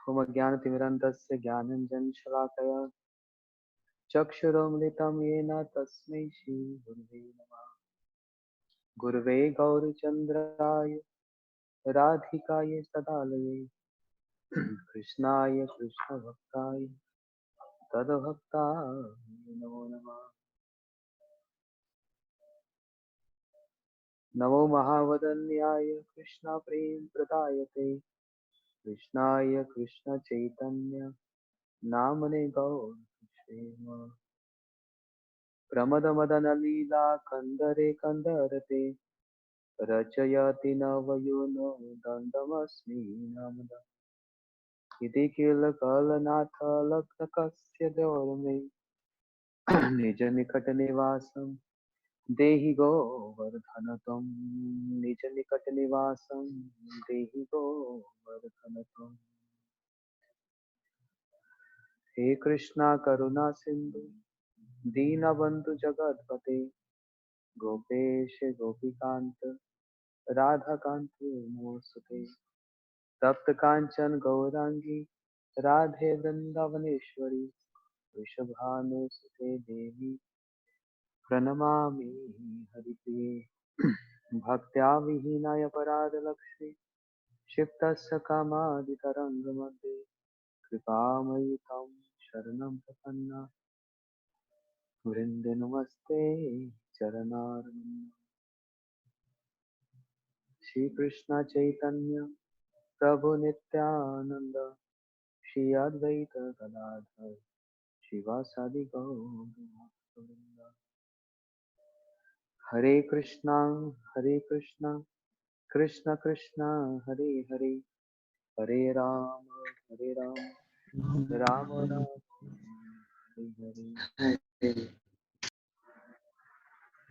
होमज्ञानतिमिरन्धस्य ज्ञानञ्जनशलाकया चक्षुरुन्मिलितं येन तस्मै श्रीगुरुवे नमः। गुरवे गौरचन्द्राय राधिकायै तदालये कृष्णाय कृष्णभक्ताय तद्भक्ताय नमो नमः। नमो महावदन्याय कृष्णप्रेमप्रदायते कृष्णाय कृष्णचैतन्य नामने गौरक्षे प्रमदमदनलीला कंदरे कंदरते रचयति नवयुनो दण्डमस्मि नामदा इति किल कलनाथ लक्ष्मकस्य दौर्मे निज निकट निवासं देहि गोवर्धन त्वं निज निकट निवासं देहि गोवर्धन त्वं। हे कृष्णा करुणा सिंधु दीनबंधु जगतपते गोपेश गोपीकांत राधाकांत नमोस्तुते। तप्त कांचन गौरांगी राधे वृंदावनेश्वरी वृषभानुसुते देवी प्रणमामि हरिप्रिये। भक्त्या विहीनाय पराधलक्ष्मी क्षिप्तस्य कामादितरङ्गमध्ये कृपामयि तं शरणं प्रपन्ना वृन्दे नमस्ते चरणारविन्दं। श्रीकृष्ण चैतन्य प्रभु नित्यानंद श्री अद्वैत गदाधर शिवासादि गौर। हरे Krishna Krishna Krishna Hare Hare Hare Ram Ram Ram Hare Hare.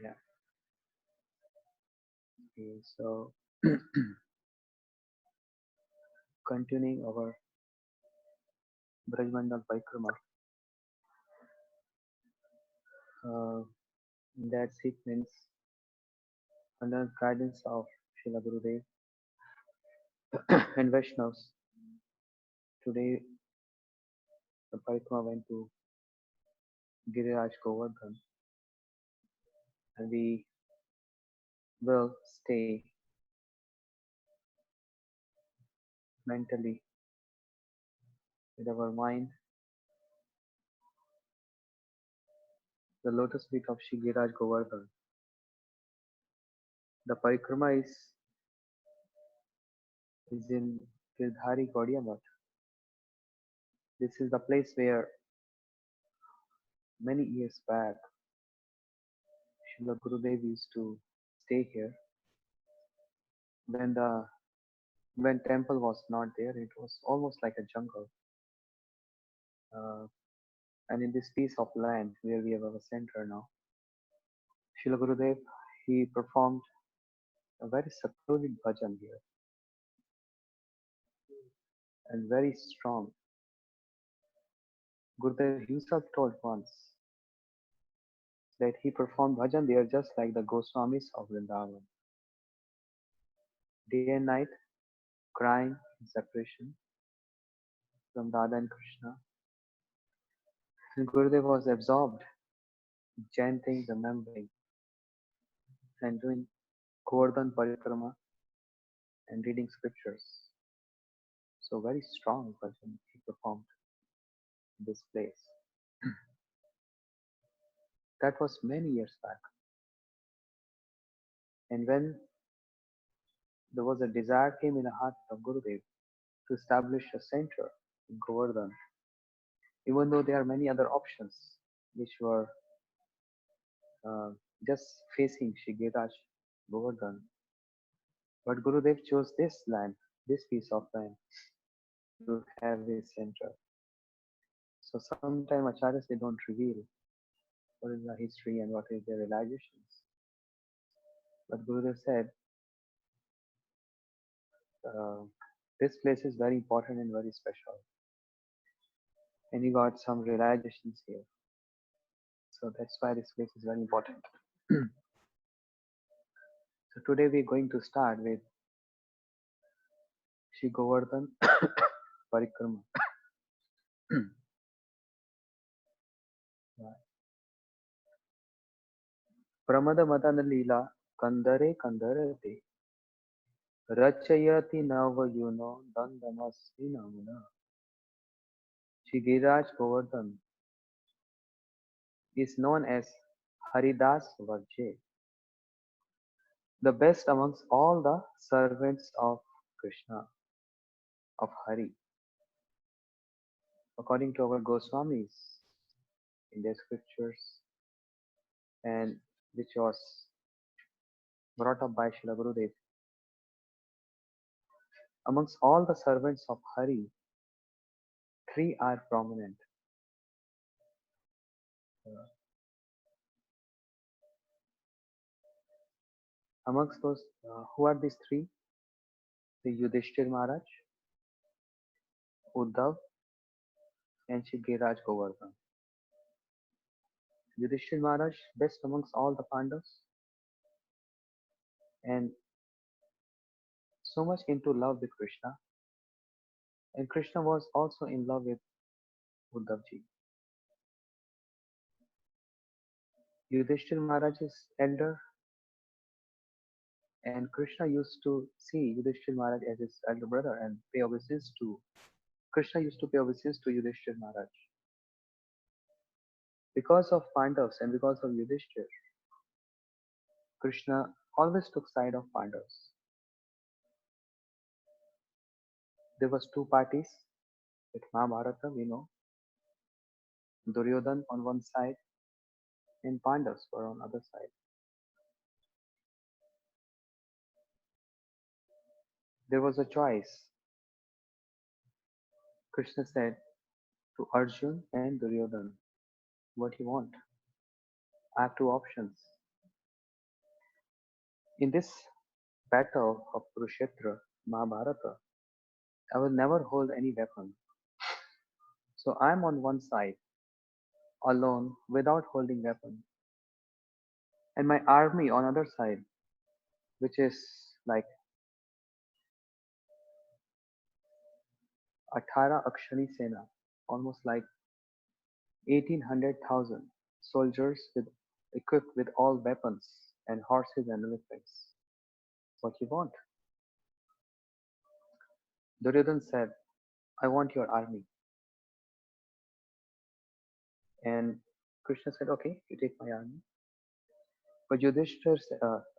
Yeah. Okay, so continuing our Brajmandal Parikrama, in that sequence, under guidance of Srila Gurudev and Vaishnavas, today the Parikrama went to Giriraj Govardhan, and we will stay mentally with our mind the lotus feet of Shri Giriraj Govardhan. The Parikrama is in Girdhari Gaudiya Math. This is the place where many years back Srila Gurudev used to stay here. When temple was not there, it was almost like a jungle. Uh, and in this piece of land where we have our center now, Srila Gurudev, he performed a very secluded bhajan here and very strong. Gurudev himself told once that he performed bhajan there just like the Goswamis of Vrindavan, day and night, crying in separation from Radha and Krishna. And Gurudev was absorbed, chanting, remembering, and doing Govardhan Parikrama and reading scriptures. So very strong bhajan he performed in this place. That was many years back. And when there was a desire came in the heart of Gurudev to establish a center in Govardhan, even though there are many other options which were uh, just facing Shri Giriraj Govardhan. But Gurudev chose this land, this piece of land, to have his center. So sometimes acharyas they don't reveal what is the history and what is their realizations. But Gurudev said, uh, this place is very important and very special. And he got some realizations here. So that's why this place is very important. So today we're going to start with Shri Govardhan parikrama. Pramada Madana Leela Kandare Kandarate Rachayati Navayuno Dandamasvi Namuna. Shigiraj Govardhan is known as Haridas Vajje, the best amongst all the servants of Krishna, of Hari, according to our Goswamis in their scriptures, and which was brought up by Srila Gurudev. Amongst all the servants of Hari, three are prominent. Uh, Amongst those, who are these three? The Yudhishthir Maharaj, Uddhav, and Shri Giraj Govardhan. Yudhishthir Maharaj, best amongst all the Pandavas, and so much into love with Krishna. And Krishna was also in love with Uddhavji. Yudhishthir Maharaj is elder, and Krishna used to see Yudhishthir Maharaj as his elder brother and pay obeisance to Krishna used to pay obeisance to Yudhishthir Maharaj. Because of Pandavas and because of Yudhishthir, Krishna always took side of Pandavas. There was two parties with Mahabharata, we know. Duryodhan on one side and Pandavas were on other side. There was a choice. Krishna said to Arjun and Duryodhan, what you want? I have two options. In this battle of Kurukshetra, Mahabharata, I will never hold any weapon. So I'm on one side, alone, without holding weapon. And my army on other side, which is like 18 Akshani Sena, almost like 1800,000 soldiers with equipped with all weapons and horses and elephants. What you want? Duryodhan said, I want your army. And Krishna said, okay, you take my army. But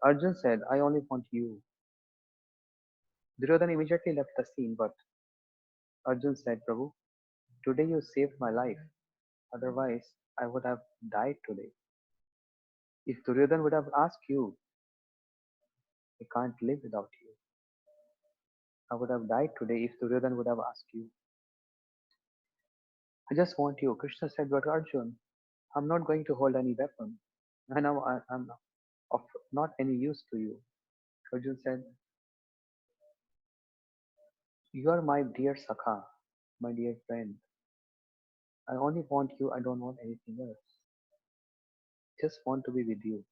Arjun said, I only want you. Duryodhan immediately left the scene, but Arjun said, Prabhu, today you saved my life. Otherwise, I would have died today. If Duryodhan would have asked you, I can't live without you. I would have died today if Duryodhan would have asked you. I just want you. Krishna said, but Arjun, I'm not going to hold any weapon. And I'm of not any use to you. Arjun said, you are my dear Sakha, my dear friend. I only want you, I don't want anything else. Just want to be with you.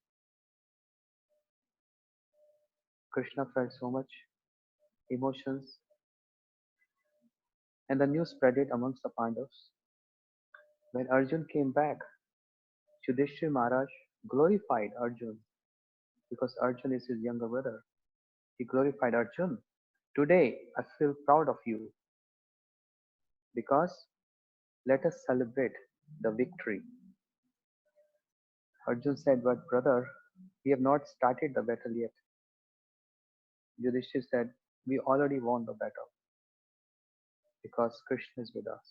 Krishna felt so much emotions, and the news spread it amongst the Pandavas. When Arjun came back, Yudhishthir Maharaj glorified Arjun because Arjun is his younger brother. He glorified Arjun. Today, I feel proud of you because let us celebrate the victory. Arjun said, but brother, we have not started the battle yet. Yudhishthir said, we already won the battle because Krishna is with us.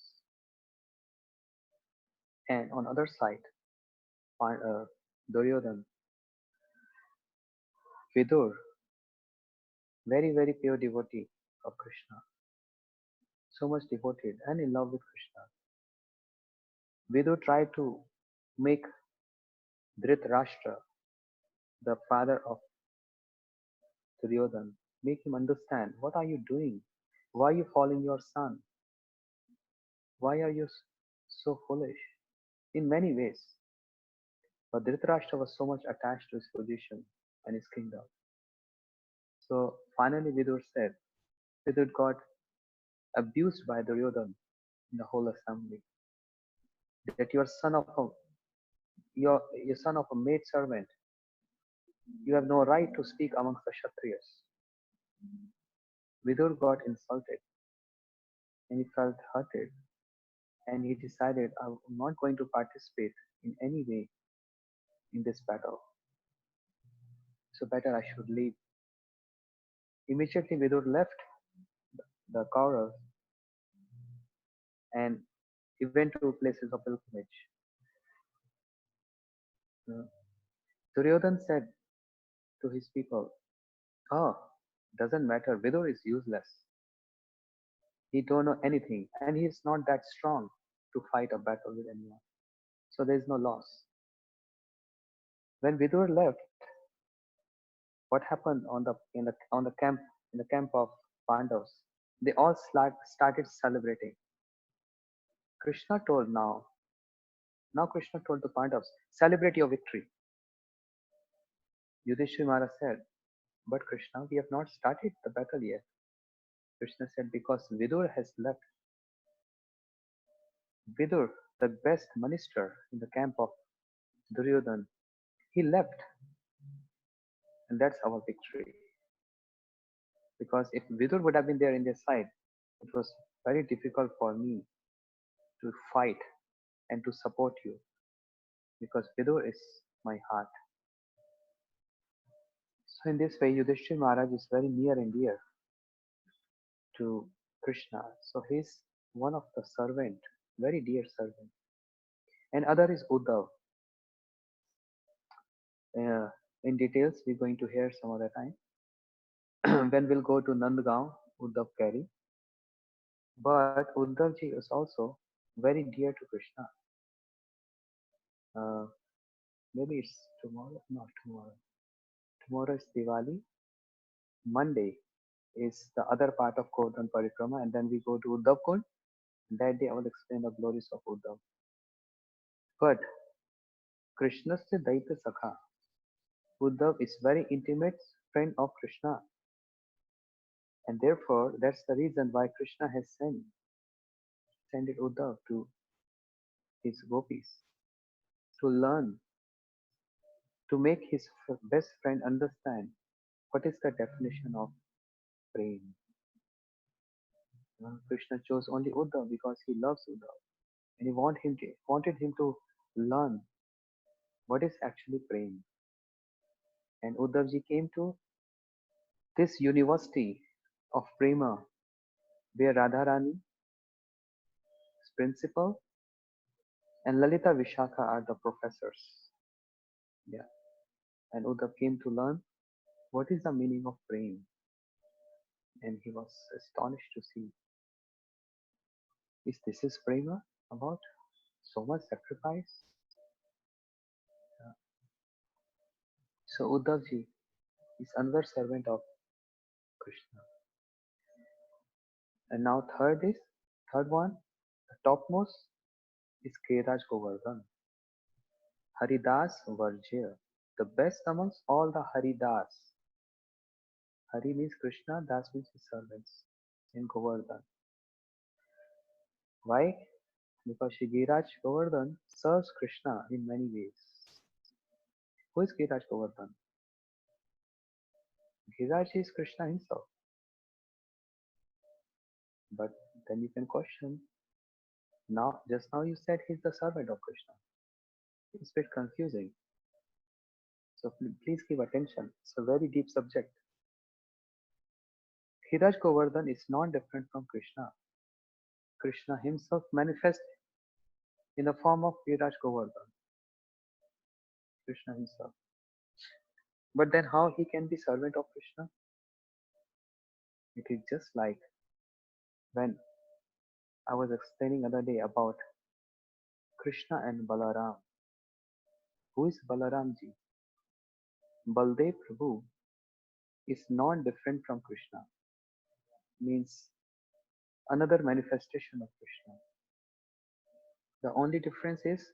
And on other side, Duryodhan, Vidur, very, very pure devotee of Krishna, so much devoted and in love with Krishna. Vidur tried to make Dhritarashtra, the father of Duryodhan, make him understand what are you doing? Why are you following your son? Why are you so foolish? In many ways. But Dhritarashtra was so much attached to his position and his kingdom. So finally Vidur said, Vidur got abused by Duryodhan in the whole assembly, that your son of a maid servant, you have no right to speak amongst the Kshatriyas. Vidur got insulted and he felt hurted and he decided, I'm not going to participate in any way in this battle. So better I should leave. Immediately Vidur left the Kauravas and he went to places of pilgrimage. Uh, Duryodhan said to his people, oh, doesn't matter, Vidur is useless. He don't know anything and he is not that strong to fight a battle with anyone. So there is no loss. When Vidur left, what happened on the camp of Pandavas? They all started celebrating. Krishna told now Krishna told the Pandavas, celebrate your victory. Yudhishthira Maharaj said, but Krishna, we have not started the battle yet. Krishna said, because Vidur has left. Vidur, the best minister in the camp of Duryodhan, he left, and that's our victory. Because if Vidur would have been there in their side, it was very difficult for me to fight and to support you, because Vidur is my heart. So in this way, Yudhishthira Maharaj is very near and dear to Krishna. So he's one of the servant, very dear servant. And other is Uddhav. Uh, in details, we're going to hear some other time. When we'll go to Nandgaon, Uddhav carry. But Uddhavji is also very dear to Krishna. Uh, Maybe it's tomorrow, not tomorrow. Tomorrow is Diwali. Monday is the other part of Govardhan Parikrama, and then we go to Uddhav Kund. That day I will explain the glories of Uddhav. But Krishnasya Daita Sakha, Uddhav is very intimate friend of Krishna, and therefore that's the reason why Krishna has sent it Uddhav to his gopis to learn, to make his best friend understand what is the definition of prem. Krishna chose only Uddhav because he loves Uddhav, and he wanted him to learn what is actually prem. And Uddhavji came to this university of prema where Radharani is principal and Lalita Vishakha are the professors. Yeah. And Uddhav came to learn what is the meaning of prem. And he was astonished to see, is prema about so much sacrifice? Yeah. So Uddhavji is another servant of Krishna. And now third one, the topmost is Kairaj Govardhan. Haridas Varjya, the best amongst all the Haridas. Hari means Krishna, Das means his servants in Govardhan. Why? Because Giriraj Govardhan serves Krishna in many ways. Who is Giriraj Govardhan? Giriraj is Krishna himself. But then you can question, just now you said he's the servant of Krishna. It's a bit confusing. So please give attention. It's a very deep subject. Giriraj Govardhan is not different from Krishna. Krishna himself manifests in the form of Giriraj Govardhan. Krishna himself. But then how he can be servant of Krishna? It is just like when I was explaining other day about Krishna and Balaram. Who is Balaramji? Baldev Prabhu is not different from Krishna. Means another manifestation of Krishna. The only difference is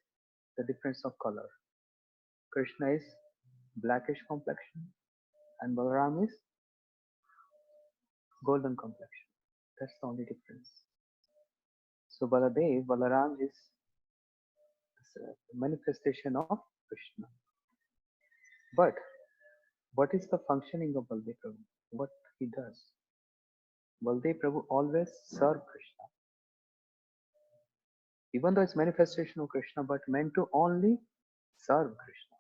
the difference of color. Krishna is blackish complexion and Balaram is golden complexion. That's the only difference. So Balaram is a manifestation of Krishna. But what is the functioning of Baldev Prabhu? What he does? Baldev Prabhu always serve Krishna, even though it's manifestation of Krishna, but meant to only serve Krishna.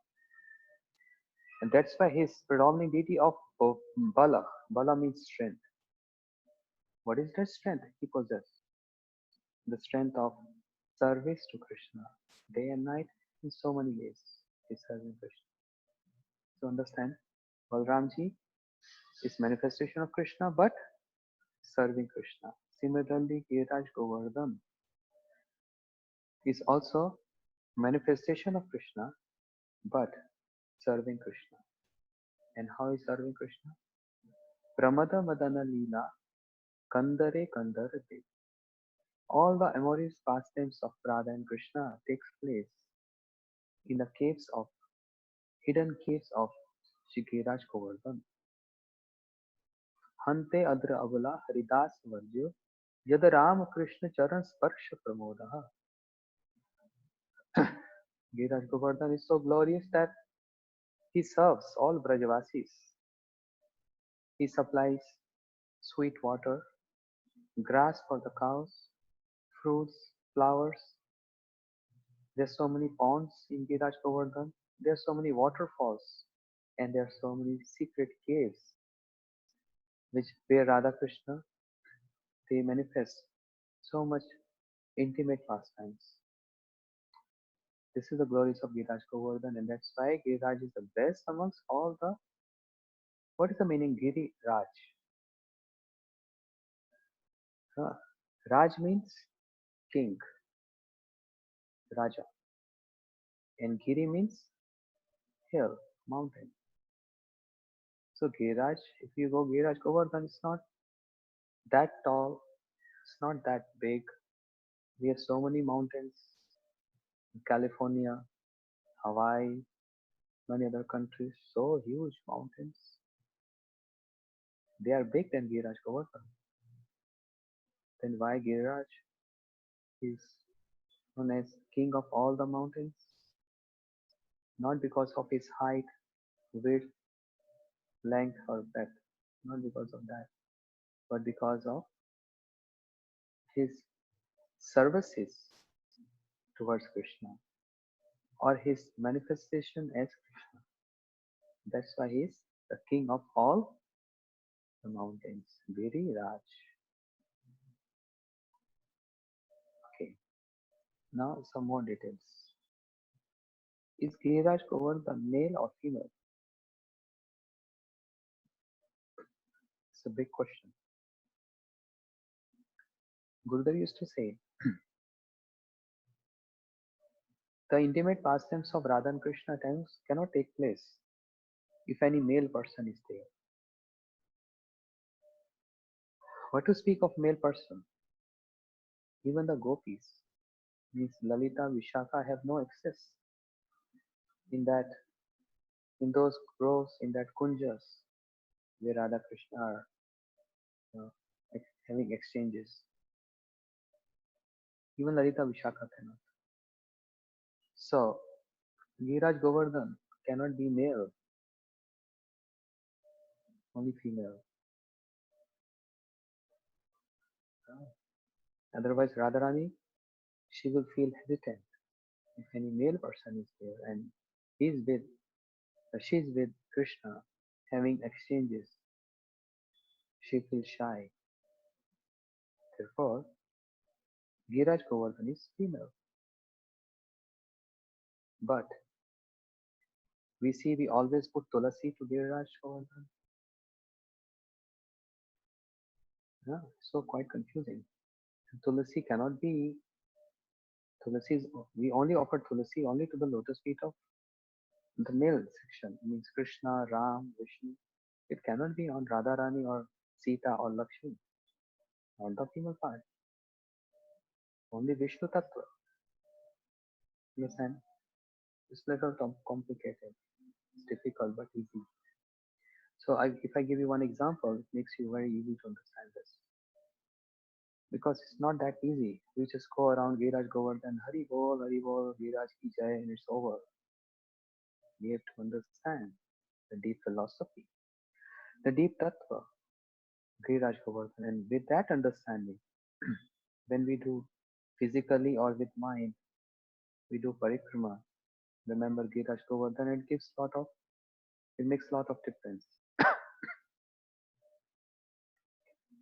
And that's why his predominant deity of Bala. Bala means strength. What is that strength he possesses? The strength of service to Krishna, day and night, in so many ways. He's serving Krishna. So understand, Balramji is manifestation of Krishna, but serving Krishna. Similarly, Giriraj Govardhan is also manifestation of Krishna, but serving Krishna. And how is serving Krishna? Pramada Madana Leela Kandare Kandarate. All the amorous pastimes of Radha and Krishna takes place in the caves of hidden caves of Shikiraj Govardhan. Hante Adra Abula Haridas Varjo Yad Ram Krishna Charan Sparsh Pramodaha. Giriraj Govardhan is so glorious that he serves all Brajavasis. He supplies sweet water, grass for the cows, fruits, flowers. There's so many ponds in Giriraj Govardhan. There's so many waterfalls, and there are so many secret caves which where Radha Krishna they manifest so much intimate pastimes. This is the glories of Giriraj Govardhan, and that's why Giriraj is the best amongst all the. What is the meaning Giri Raj? Huh. Raj means king, Raja, and Giri means hill, mountain. So Giriraj, if you go Giriraj Govardhan, it's not that tall, it's not that big. We have so many mountains in California, Hawaii, many other countries, so huge mountains. They are big than Giriraj Govardhan. Then why Giriraj is known as king of all the mountains? Not because of his height, width, length, or breadth. Not because of that, but because of his services towards Krishna or his manifestation as Krishna. That's why he is the king of all the mountains. Giri Raj. Okay, now some more details. Is Giriraj Govardhan male or female? It's a big question. Gurudev used to say, the intimate pastimes of Radha and Krishna at times cannot take place if any male person is there. What to speak of male person? Even the gopis, means Lalita, Vishaka, have no access in that in those groves, in that kunjas where Radha Krishna are you know, having exchanges. Even Lalita Vishaka cannot. So Giriraj Govardhan cannot be male, only female. Otherwise Radharani, she will feel hesitant if any male person is there and he's with she's with Krishna having exchanges. She feels shy. Therefore, Giriraj Govardhan is female. But we see we always put Tulasi to Giriraj Govardhan. Yeah, so quite confusing. Tulasi cannot be Tulasi is, we only offer Tulasi only to the lotus feet of the male section, means Krishna, Ram, Vishnu. It cannot be on Radharani or Sita or Lakshmi, not the female part. Only Vishnu Tattva. Understand? It's little complicated. It's difficult but easy. So if I give you one example, it makes you very easy to understand this. because it's not that easy. We just go around Giriraj Govardhan, Hari Bol, Giriraj Ki Jai, and it's over. We have to understand the deep philosophy, the deep tattva, Giriraj Govardhan, and with that understanding, when we do physically or with mind, we do parikrama. Remember Giriraj Govardhan, it makes a lot of difference.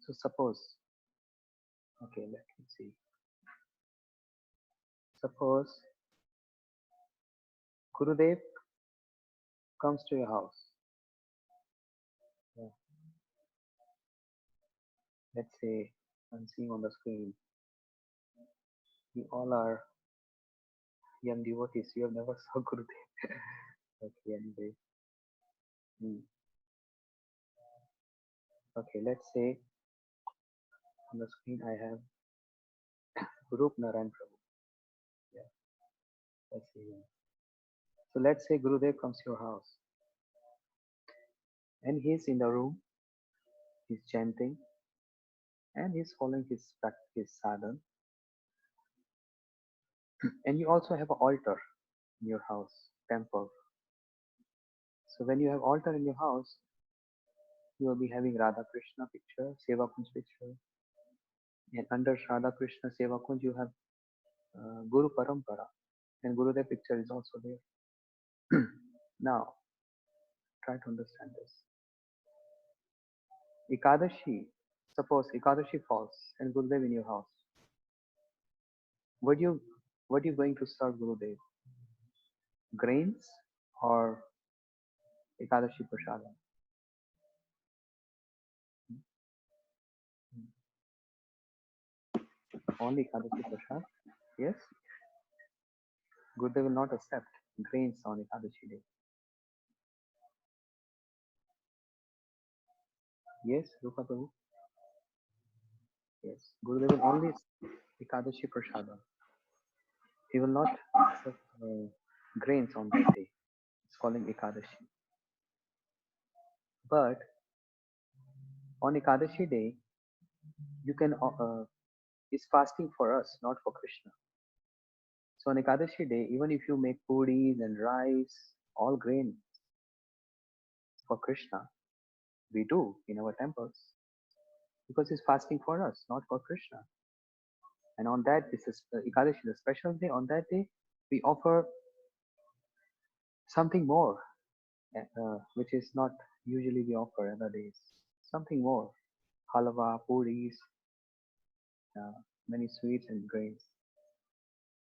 So suppose, okay, let me see. Suppose Gurudev comes to your house. Yeah, let's say I'm seeing on the screen, you all are young devotees. You have never saw Gurudev. Okay, anyway. Hmm. Okay, let's say on the screen I have Rup Narayan Prabhu. Yeah, let's see. Yeah. So let's say Gurudev comes to your house and he's in the room, he's chanting and he's following his sadhana. And you also have an altar in your house, temple. So when you have altar in your house, you will be having Radha Krishna picture, Seva Kunj picture, and under Radha Krishna Seva Kunj you have Guru Parampara, and Gurudev picture is also there. Now, try to understand this. Ekadashi, suppose Ekadashi falls and Gurudev in your house. What you what you going to serve Gurudev? Grains or Ekadashi Prasada? Only Ekadashi Prasad? Yes? Gurudev will not accept grains on Ekadashi day. Yes, Rupa Prabhu? Yes. Gurudev will only Ekadashi Prasada. He will not accept grains on that day. It's calling Ekadashi. But on Ekadashi day, you can is fasting for us, not for Krishna. So on Ekadashi day, even if you make puris and rice, all grain for Krishna, we do in our temples because it's fasting for us, not for Krishna. And on that, this is Ekadashi, the special day. On that day, we offer something more, which is not usually we offer other days. Something more, halwa, puris, uh, many sweets and grains.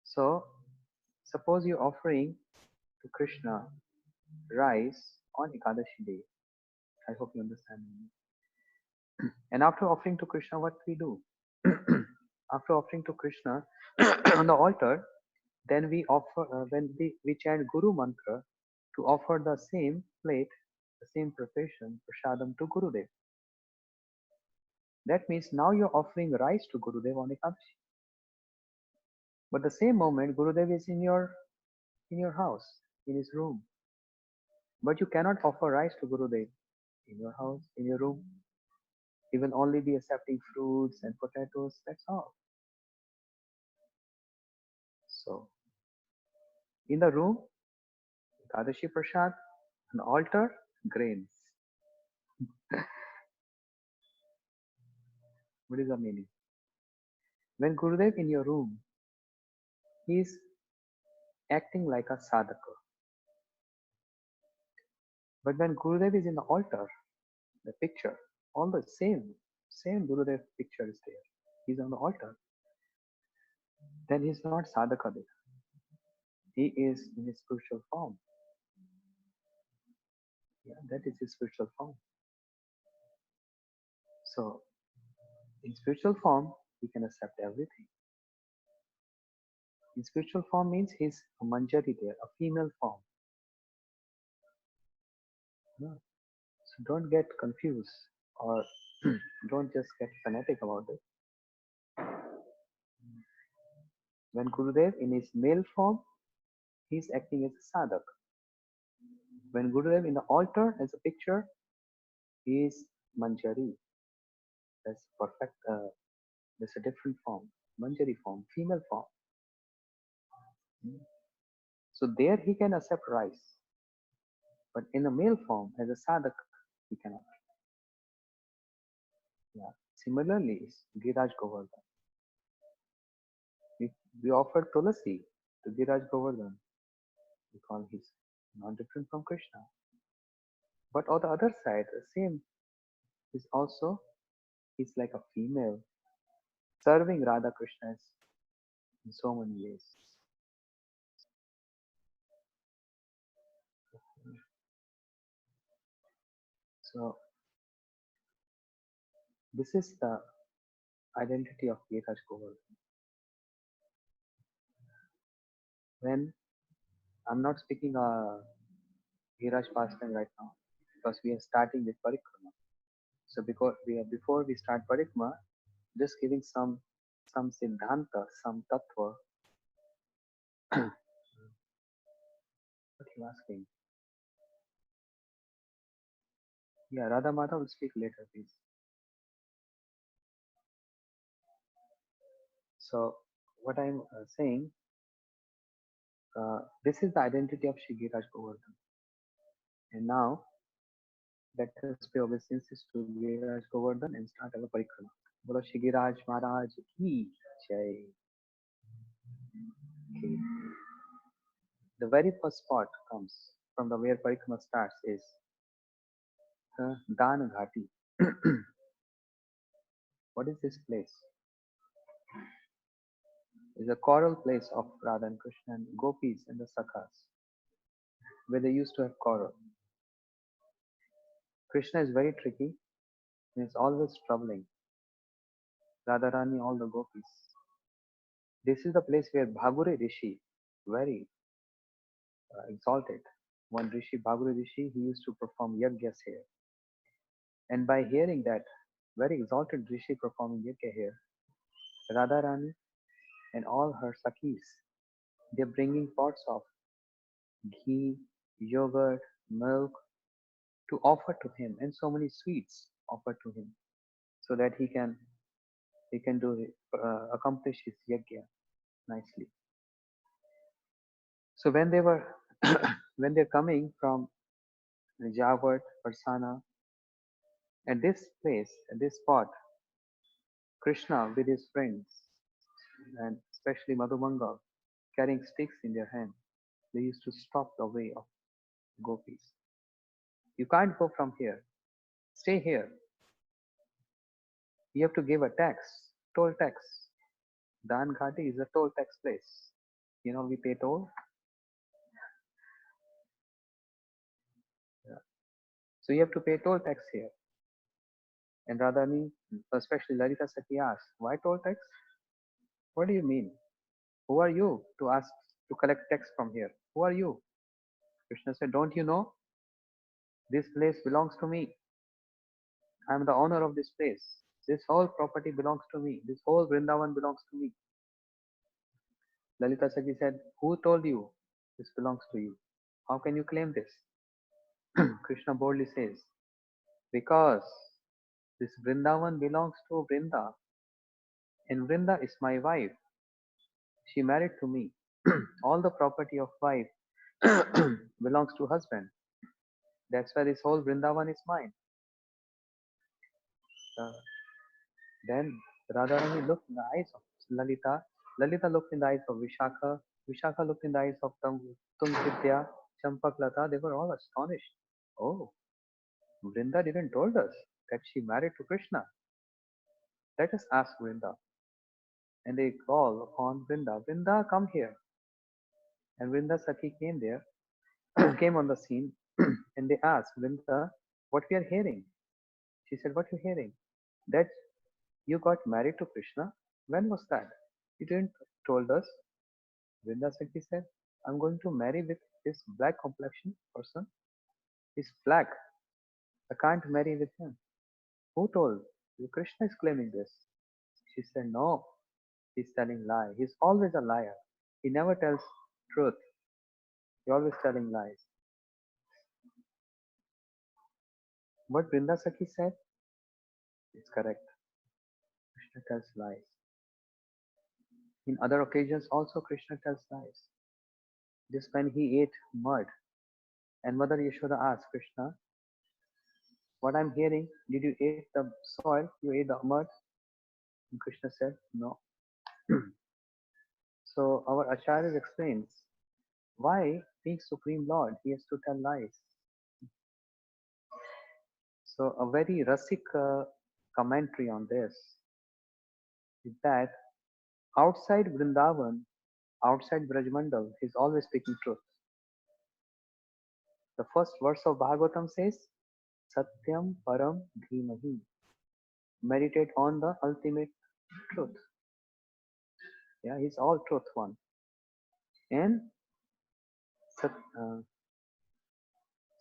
So, suppose you're offering to Krishna rice on Ekadashi day. I hope you understand me. And after offering to Krishna, what we do? After offering to Krishna on the altar, then we offer when we chant Guru mantra to offer the same plate, the same preparation, prasadam to Gurudev. That means now you're offering rice to Gurudev on Ekadashi. But the same moment Gurudev is in your house, in his room. But you cannot offer rice to Gurudev in your house, in your room. He will only be accepting fruits and potatoes, that's all. So in the room, Ekadashi Prasad, an altar, grains. What is the meaning? When Gurudev in your room, he is acting like a sadhaka. But when Gurudev is in the altar, the picture, all the same Gurudev picture is there. He's on the altar. Then he's not sadhaka there. He is in his spiritual form. Yeah, that is his spiritual form. So in spiritual form, he can accept everything. In spiritual form means he's a manjari there, a female form. Yeah. So don't get confused or don't just get fanatic about it. When Gurudev in his male form, he is acting as a sadhak. When Gurudev in the altar as a picture, he is manjari. That's perfect There's a different form, Manjari form, female form. Hmm. So there he can accept rice, but in a male form, as a sadhak, he cannot. Yeah. Similarly, is Giraj Govardhan. We, we offer Tulasi to Giraj Govardhan because he's not different from Krishna. But on the other side, the same is also he's like a female serving Radha Krishna in so many ways. So this is the identity of Giraj Govardhan. When I'm not speaking Giraj pastime right now because we are starting with Parikrama. So before we start Parikrama, just giving some siddhanta, some tattva. What are you asking? Yeah, Radha Mata will speak later, please. So what I'm saying, this is the identity of Shri Giraj Govardhan. And now let us pay obeisances to Giraj Govardhan and start our parikrama. Bolo Shri Giraj Maharaj ki jai. Okay. The very first spot comes from the where parikrama starts is Dan Ghati. What is this place? It's a choral place of Radha and Krishna and gopis and the sakhas, where they used to have choral. Krishna is very tricky and is always troubling Radharani, all the gopis. This is the place where Bhagure Rishi, very exalted, one Rishi, Bhagure Rishi, he used to perform yajnas here. And by hearing that very exalted Rishi performing yajna here, Radharani and all her Sakhis, they're bringing pots of ghee, yogurt, milk to offer to him, and so many sweets offered to him, so that he can accomplish his yajna nicely. So when they were when they're coming from Javat, Parsana, at this place, at this spot, Krishna with his friends and especially Madhumangal carrying sticks in their hand, they used to stop the way of gopis. You can't go from here. Stay here. You have to give a tax, toll tax. Dan Ghati is a toll tax place. You know, we pay toll. Yeah. So you have to pay toll tax here. And Radhani, especially Lalita Sakhi asked, why toll tax? What do you mean? Who are you to ask to collect tax from here? Who are you? Krishna said, don't you know? This place belongs to me. I am the owner of this place. This whole property belongs to me. This whole Vrindavan belongs to me. Lalita Sakhi said, who told you this belongs to you? How can you claim this? Krishna boldly says, because this Vrindavan belongs to Vrinda, and Vrinda is my wife. She married to me. All the property of wife belongs to husband. That's why this whole Vrindavan is mine. Uh, then Radharani looked in the eyes of Lalita. Lalita looked in the eyes of Vishakha. Vishakha looked in the eyes of Tumvidya, Champaklata. They were all astonished. Oh, Vrinda didn't told us that she married to Krishna. Let us ask Vrinda. And they call upon Vrinda. Vrinda, come here. And Vrinda Sakhi came there, came on the scene, and they asked Vrinda, what we are hearing. She said, what you hearing? That you got married to Krishna? When was that? You didn't told us. Vrinda Sakhi said, I'm going to marry with this black complexion person. He's black. I can't marry with him. Who told? You? Krishna is claiming this. She said, no, he's telling lie. He's always a liar. He never tells truth. He's always telling lies. What Vrinda Sakhi said is correct. Krishna tells lies. In other occasions also Krishna tells lies. Just when he ate mud and Mother Yashoda asked Krishna, what I'm hearing, did you eat the soil? You ate the mud? And Krishna said, no. So our Acharya explains why being Supreme Lord he has to tell lies. So a very Rasik commentary on this is that outside Vrindavan, outside Brajmandal, he's always speaking truth. The first verse of Bhagavatam says, Satyam Param Dhimahi. Meditate on the ultimate truth. Yeah, he's all truth one. And Sat, uh,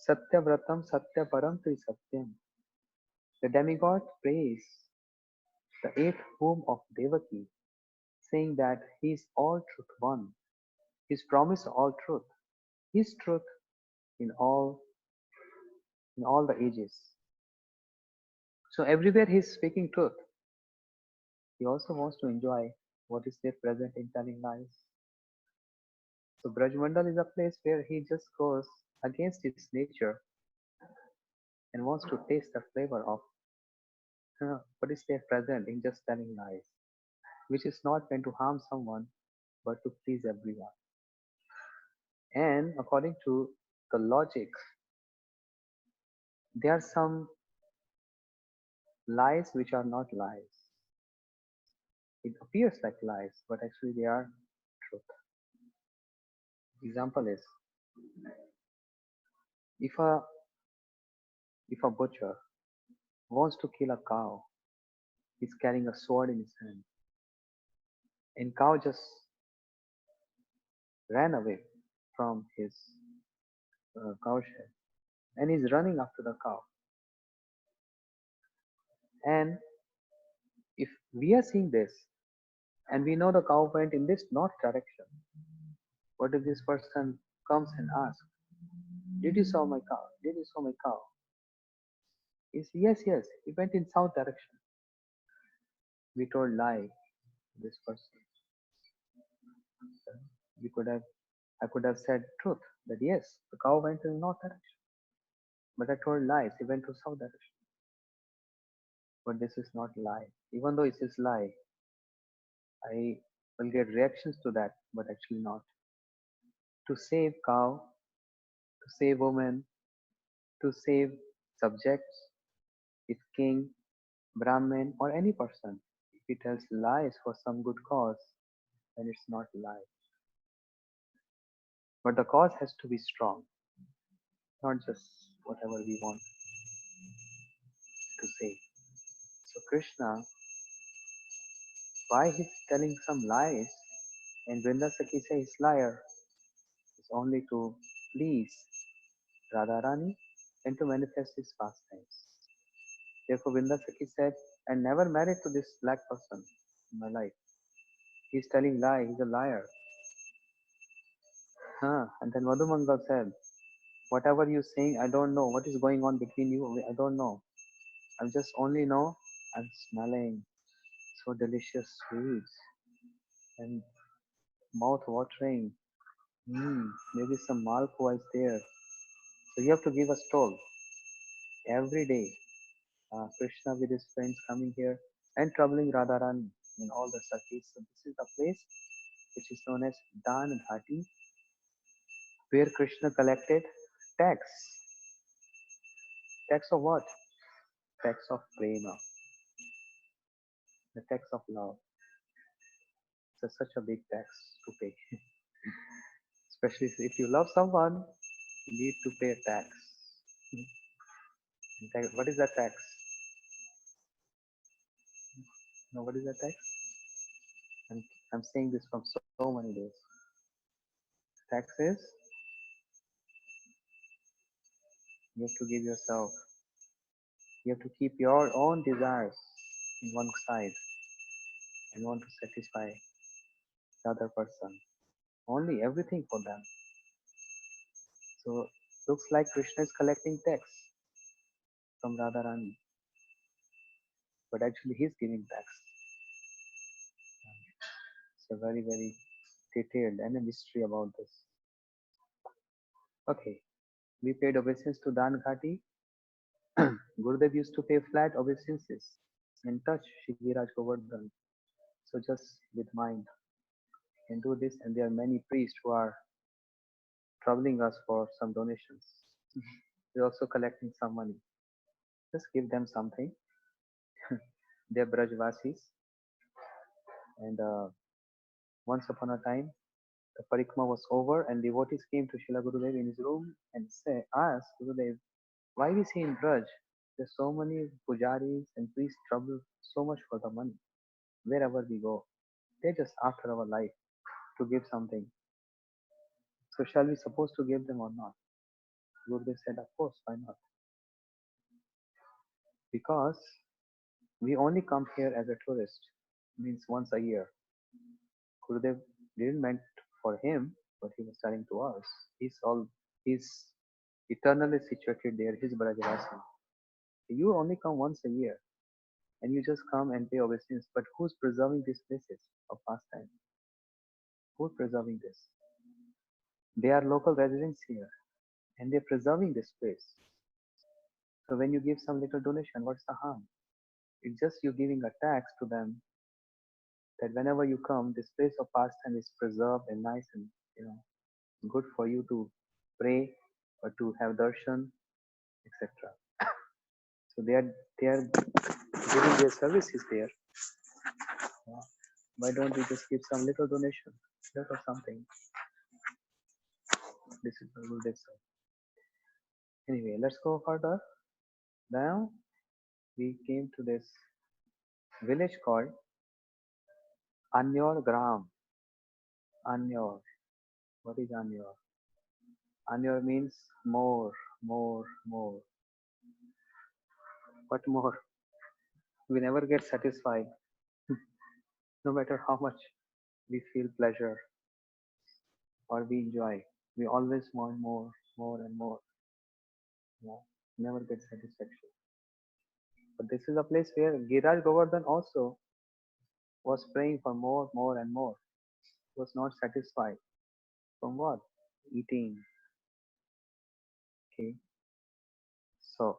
Satyavratam Satyaparam Tri Satyam. The demigod prays the eighth womb of Devaki, saying that he is all truth one. His promise all truth. His truth in all the ages. So everywhere he is speaking truth. He also wants to enjoy what is there present in telling lies. So Brajmandal is a place where he just goes against his nature and wants to taste the flavor of what is there present in just telling lies, which is not meant to harm someone but to please everyone. And according to the logic, there are some lies which are not lies. It appears like lies, but actually they are truth. Example is if a butcher wants to kill a cow, he's carrying a sword in his hand, and cow just ran away from his cowshed, and he's running after the cow. And if we are seeing this, and we know the cow went in this north direction, what if this person comes and asks, "Did you saw my cow? Did you saw my cow?" Is yes, yes, he went in south direction. We told lie to this person. We could have, I could have said truth that yes, the cow went in north direction, but I told lies. He went to south direction. But this is not lie. Even though it is lie, I will get reactions to that, but actually not. To save cow, to save woman, to save subjects, if king, Brahmin, or any person, if he tells lies for some good cause, then it's not lie. But the cause has to be strong, not just whatever we want to say. So Krishna, why he's telling some lies and Vrindasaki says he's liar is only to please Radharani and to manifest his pastimes. Therefore Vrindasaki said, I never married to this black person in my life. He's telling lie, he's a liar. Huh. And then Madhumangal said, whatever you're saying, I don't know. What is going on between you? I don't know. I just only know I'm smelling so delicious sweets and mouth watering. Maybe some malpua is there. So you have to give us toll every day. Krishna with his friends coming here and troubling Radharani in all the sakis. So this is the place which is known as Dan Dhati, where Krishna collected tax. Tax of what? Tax of prema, the tax of love. It's such a big tax to pay. Especially if you love someone, you need to pay a tax. What is that tax? No, what is that tax? I'm, I'm saying this from so many days. Tax is you have to give yourself, you have to keep your own desires in one side and want to satisfy the other person. Only everything for them. So looks like Krishna is collecting tax from Radharani, but actually he's giving tax. a very, very detailed and a mystery about this. Okay, we paid obeisance to Dan Ghati. Gurudev used to pay flat obeisances and touch Shigiraj Govardhan. So just with mind, you can do this, and there are many priests who are troubling us for some donations. We're also collecting some money. Just give them something. They're Brajvasis, and once upon a time, the parikma was over, and devotees came to Srila Gurudev in his room and asked Gurudev, why we see in Braj, there's so many pujaris and priests trouble so much for the money. Wherever we go, they're just after our life to give something. So shall we suppose to give them or not? Gurudev said, of course, why not? Because we only come here as a tourist, means once a year. Gurudev didn't meant for him, but he was telling to us. He's eternally situated there, his Brajavasi. You only come once a year and you just come and pay obeisance. But who's preserving these places of pastime? Who's preserving this? They are local residents here and they're preserving this place. So when you give some little donation, what's the harm? It's just you giving a tax to them that whenever you come, this place of pastime is preserved and nice and good for you to pray or to have darshan, etc. So they are giving their services there. Yeah. Why don't we just give some little donation, little something? This is the Gurudev side. Anyway, let's go further. Now we came to this village called Anyor Gram. Anyor. What is Anyor? Anyor means more, more, more. What more? We never get satisfied, no matter how much we feel pleasure or we enjoy. We always want more, more and more. Yeah. Never get satisfaction. But this is a place where Giraj Govardhan also was praying for more, more and more. He was not satisfied. From what? Eating. Okay. So,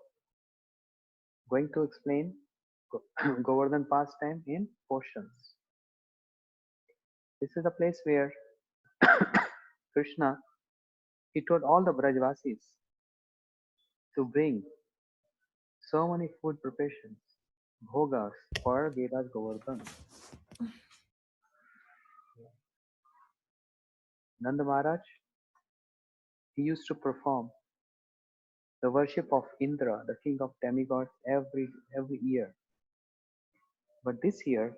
going to explain Govardhan pastime in portions. This is a place where Krishna, he told all the Brajvasis to bring so many food preparations, bhogas for Giraj Govardhan. Nanda Maharaj, he used to perform the worship of Indra, the king of demigods, every year. But this year,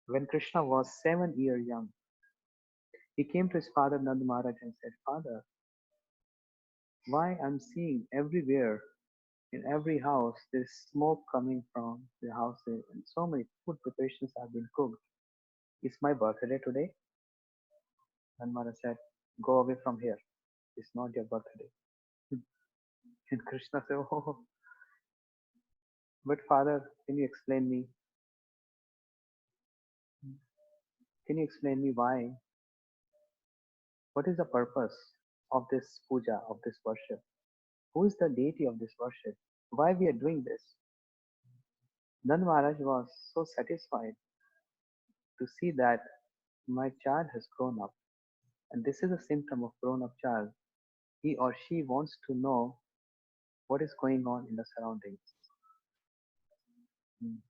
when Krishna was 7 years young, he came to his father Nanda Maharaj and said, Father, why I'm seeing everywhere, in every house, there's smoke coming from the houses and so many food preparations have been cooked. It's my birthday today. Nanda Maharaj said, go away from here. It's not your birthday. And Krishna said, oh, but father, can you explain me? Can you explain me why? What is the purpose of this puja, of this worship? Who is the deity of this worship? Why we are doing this? Nand Maharaj was so satisfied to see that my child has grown up. And this is a symptom of grown up child. He or she wants to know what is going on in the surroundings.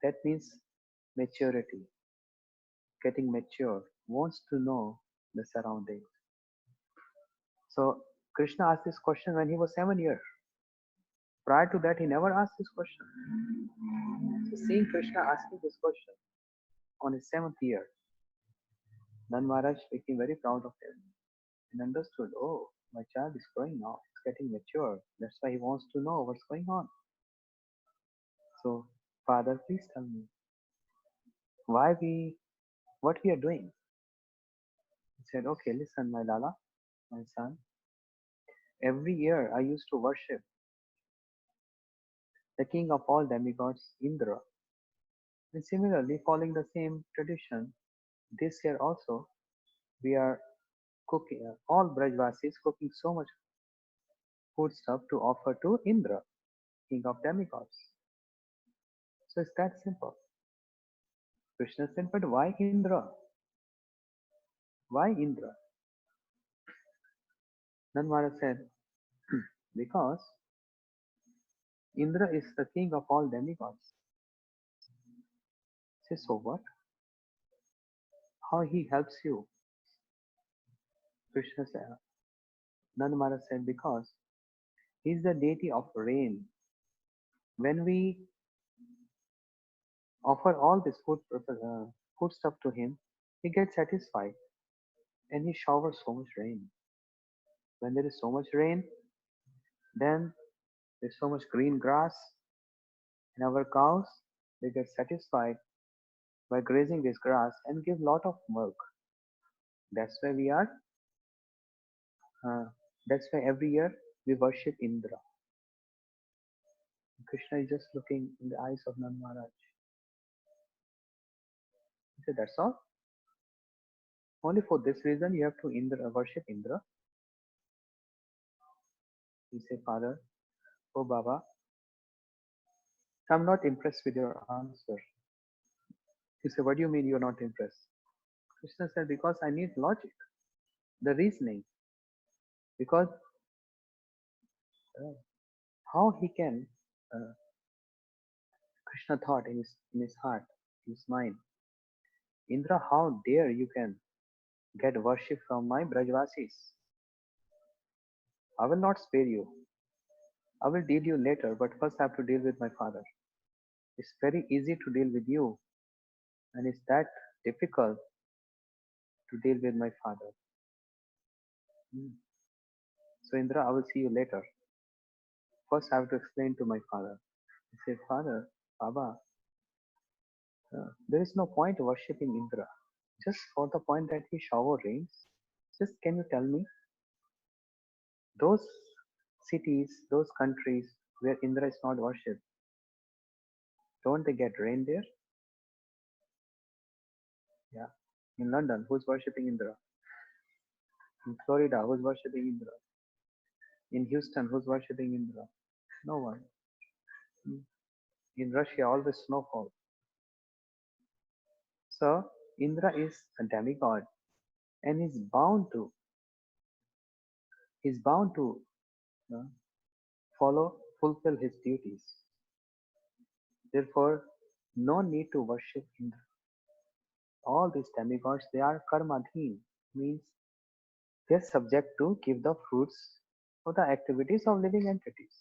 That means maturity, getting mature, wants to know the surroundings. So Krishna asked this question when he was 7 years. Prior to that, he never asked this question. So seeing Krishna asking this question on his 7th year, Nand Maharaj became very proud of him and understood, oh, my child is growing now, he's getting mature. That's why he wants to know what's going on. So, Father, please tell me what we are doing. He said, okay, listen, my Lala, my son. Every year I used to worship the king of all demigods, Indra. And similarly, following the same tradition, This year also, we are cooking, all Brajvasis cooking so much food stuff to offer to Indra, king of demigods. So it's that simple. Krishna said, but why Indra? Why Indra? Nand Maharaj said, because Indra is the king of all demigods. Say, so what? How he helps you? Krishna said, Nand Maharaj said, because he is the deity of rain. When we offer all this food stuff to him, he gets satisfied and he showers so much rain. When there is so much rain, then there's so much green grass, and our cows they get satisfied by grazing this grass and give lot of milk. That's why we are. Uh, that's why every year we worship Indra. Krishna is just looking in the eyes of Nand Maharaj. He said, "That's all. Only for this reason you have to worship Indra." He said, "Father, oh Baba, I'm not impressed with your answer." He said, "What do you mean you're not impressed?" Krishna said, "Because I need logic, the reasoning. Because uh, how he can?" Uh, Krishna thought in his heart, in his mind, Indra, how dare you can get worship from my Brajvasis? I will not spare you. I will deal you later, but first I have to deal with my father. It's very easy to deal with you, and it's that difficult to deal with my father. Hmm. So Indra, I will see you later. First I have to explain to my father. He said, Father, Baba, there is no point worshipping Indra. Just for the point that he shower rains. Just can you tell me those cities, those countries where Indra is not worshipped, don't they get rain there? Yeah. In London, who's worshipping Indra? In Florida, who's worshipping Indra? In Houston, who's worshipping Indra? No one. Hmm. In Russia, always snowfall. So Indra is a demigod and he's bound to uh, fulfill his duties. Therefore, no need to worship Indra. All these demigods, they are karmadhin, means they're subject to give the fruits of the activities of living entities.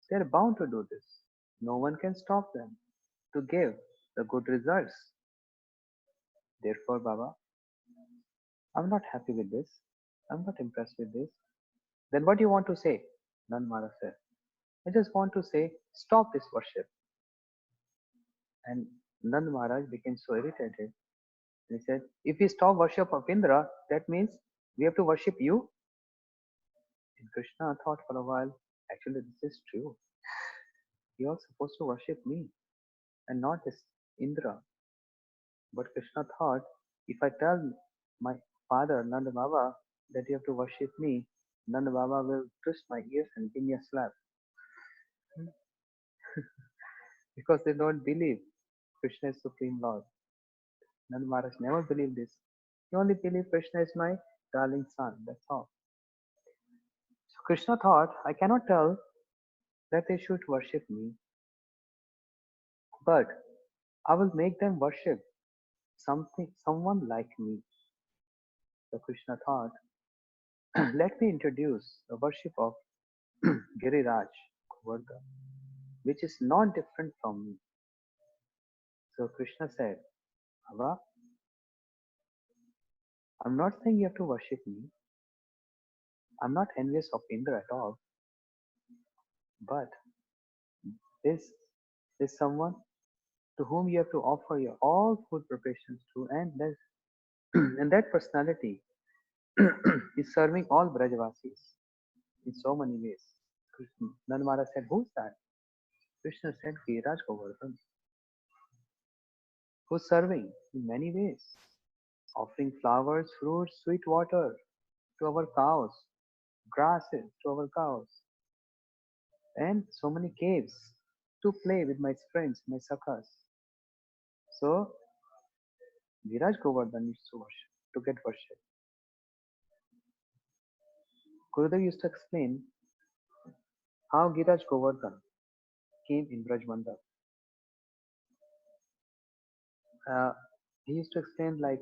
They're bound to do this. No one can stop them to give the good results. Therefore, Baba, I'm not happy with this. I'm not impressed with this. Then what do you want to say? Nand Maharaj said, I just want to say, stop this worship. And Nand Maharaj became so irritated. He said, if we stop worship of Indra, that means we have to worship you. And Krishna thought for a while, actually this is true. You are supposed to worship me and not this Indra. But Krishna thought, if I tell my father Nanda Baba that you have to worship me, Nanda Baba will twist my ears and give me a slap. Because they don't believe Krishna is Supreme Lord. Nanda Maharaj never believed this. He only believed Krishna is my darling son. That's all. So Krishna thought, I cannot tell that they should worship me, but I will make them worship someone like me. So Krishna thought, let me introduce the worship of Giriraj Govardhan, which is not different from me. So Krishna said, Baba, I'm not saying you have to worship me. I'm not envious of Indra at all. But this is someone to whom you have to offer your all food preparations to, and and that personality is serving all Brajavasis in so many ways. Nand Maharaj said, who's that? Krishna said, Giriraj Govardhan, who's serving in many ways. offering flowers, fruits, sweet water to our cows, grasses to our cows, and so many caves to play with my friends, my sakhas. So Viraj Govardhan needs to worship, to get worship. Gurudev used to explain how Giraj Govardhan came in Brajmandal. He used to explain like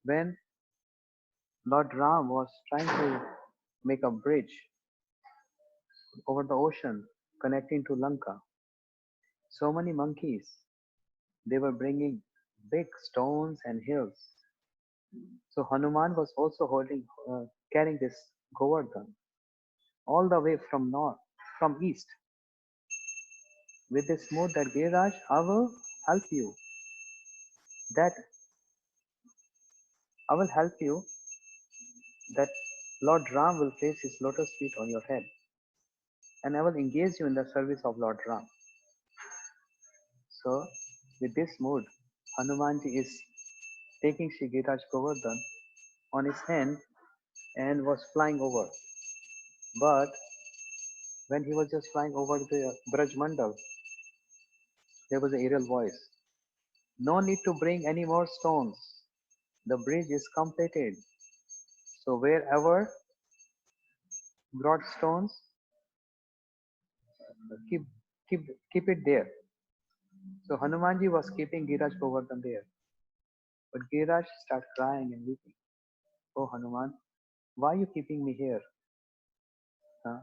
when Lord Ram was trying to make a bridge over the ocean connecting to Lanka, so many monkeys, they were bringing big stones and hills. So Hanuman was also carrying this Govardhan all the way from north, from east, with this mood that Giriraj, I will help you. That I will help you. That Lord Ram will place his lotus feet on your head, and I will engage you in the service of Lord Ram. So, with this mood, Hanumanji is taking Shri Giriraj Govardhan on his hand and was flying over. But when he was just flying over the Braj Mandal, there was an aerial voice. No need to bring any more stones. The bridge is completed. So wherever brought stones, keep keep keep it there. So Hanumanji was keeping Giriraj Govardhan there. But Giriraj started crying and weeping. Oh Hanuman, why are you keeping me here? Huh?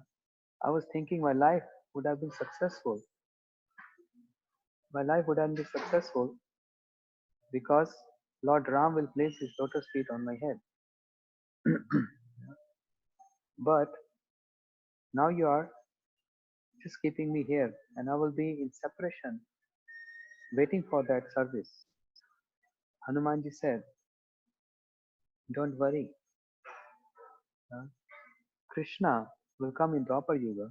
I was thinking my life would have been successful. My life would have been successful because Lord Ram will place his lotus feet on my head. But now you are just keeping me here, and I will be in separation, waiting for that service. Hanumanji said, don't worry. huh? Krishna will come in Dwapar Yuga,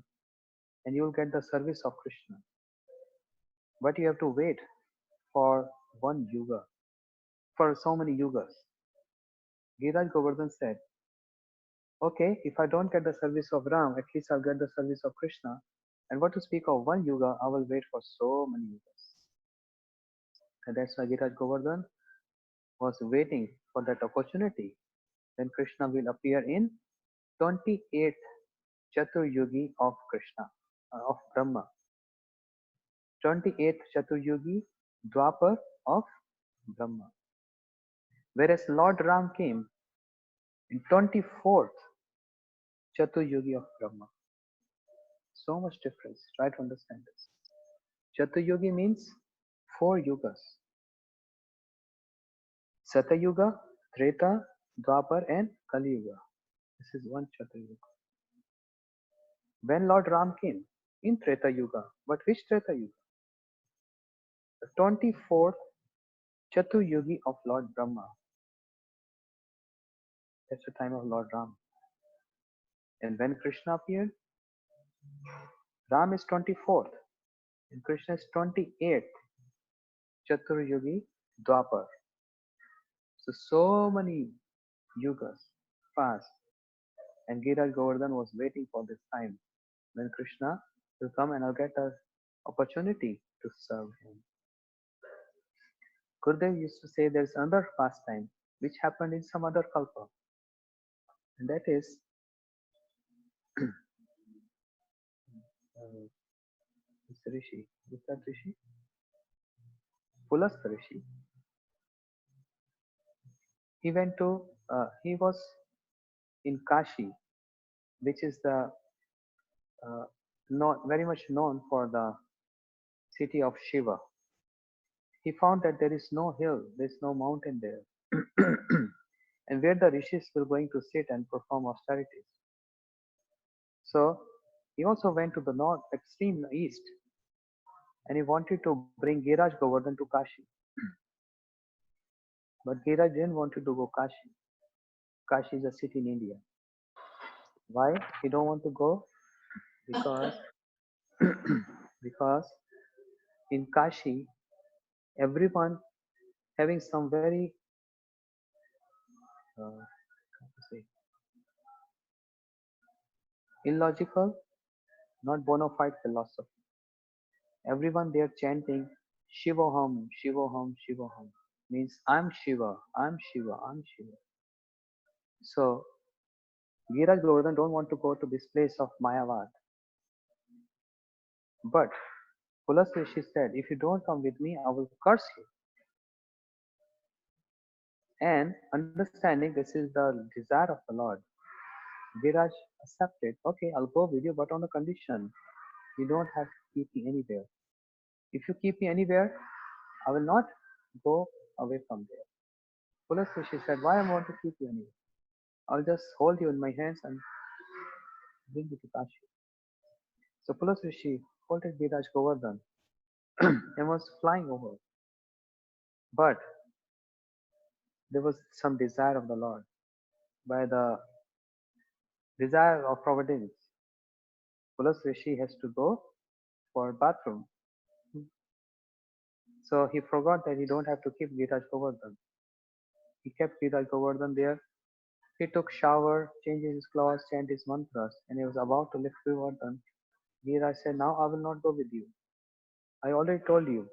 and you will get the service of Krishna. But you have to wait for one yuga, for so many yugas. Giriraj Govardhan said, okay, if I don't get the service of Ram, at least I'll get the service of Krishna. And what to speak of one yuga, I will wait for so many yugas. And that's why Giriraj Govardhan was waiting for that opportunity when Krishna will appear in 28th Chaturyugi of Krishna, of Brahma. 28th Chaturyugi Dwapar of Brahma. Whereas Lord Ram came in 24th Chaturyugi of Brahma. So much difference. Try to understand this. Chaturyugi means four yugas. Satyuga, Treta, Dwapar and Kali Yuga. This is one Chaturyuga. When Lord Ram came in Treta Yuga, but which Treta Yuga? The 24th Chaturyugi of Lord Brahma. That's the time of Lord Ram. And when Krishna appeared, Ram is 24th and Krishna is 28th Chaturyugi Dwapar. So many yugas passed, and Giriraj Govardhan was waiting for this time when Krishna will come and I'll get an opportunity to serve him. Gurudev used to say there's another pastime which happened in some other kalpa, and that is uh, this Rishi, is that Rishi? Pulastya Rishi. He was in Kashi, which is the not very much known for the city of Shiva. He found that there is no hill, there is no mountain there, and where the rishis were going to sit and perform austerities. So he also went to the north, extreme east, and he wanted to bring Giriraj Govardhan to Kashi. But Giriraj didn't want to go Kashi. Kashi is a city in India. Why he don't want to go? Because because in Kashi, everyone having some very how to say, illogical, not bona fide philosophy. Everyone there chanting Shivoham, Shivoham, Shivoham means I'm Shiva, I'm Shiva, I'm Shiva. So Giriraj Govardhan don't want to go to this place of Mayavad. But Pulas Rishi said, if you don't come with me, I will curse you. And understanding this is the desire of the Lord, Viraj accepted, okay, I'll go with you, but on the condition you don't have to keep me anywhere. If you keep me anywhere, I will not go away from there. Pulas Rishi said, why I want to keep you anywhere? I'll just hold you in my hands and bring you to Kashi. So Pulas Rishi folded Viraj Govardhan and was flying over. But there was some desire of the Lord. By the desire of providence, Pulas Rishi has to go for bathroom. So he forgot that he don't have to keep Giriraj Govardhan. He kept Giriraj Govardhan there. He took shower, changed his clothes, chanted his mantras, and he was about to lift Govardhan. Giriraj said, now I will not go with you. I already told you,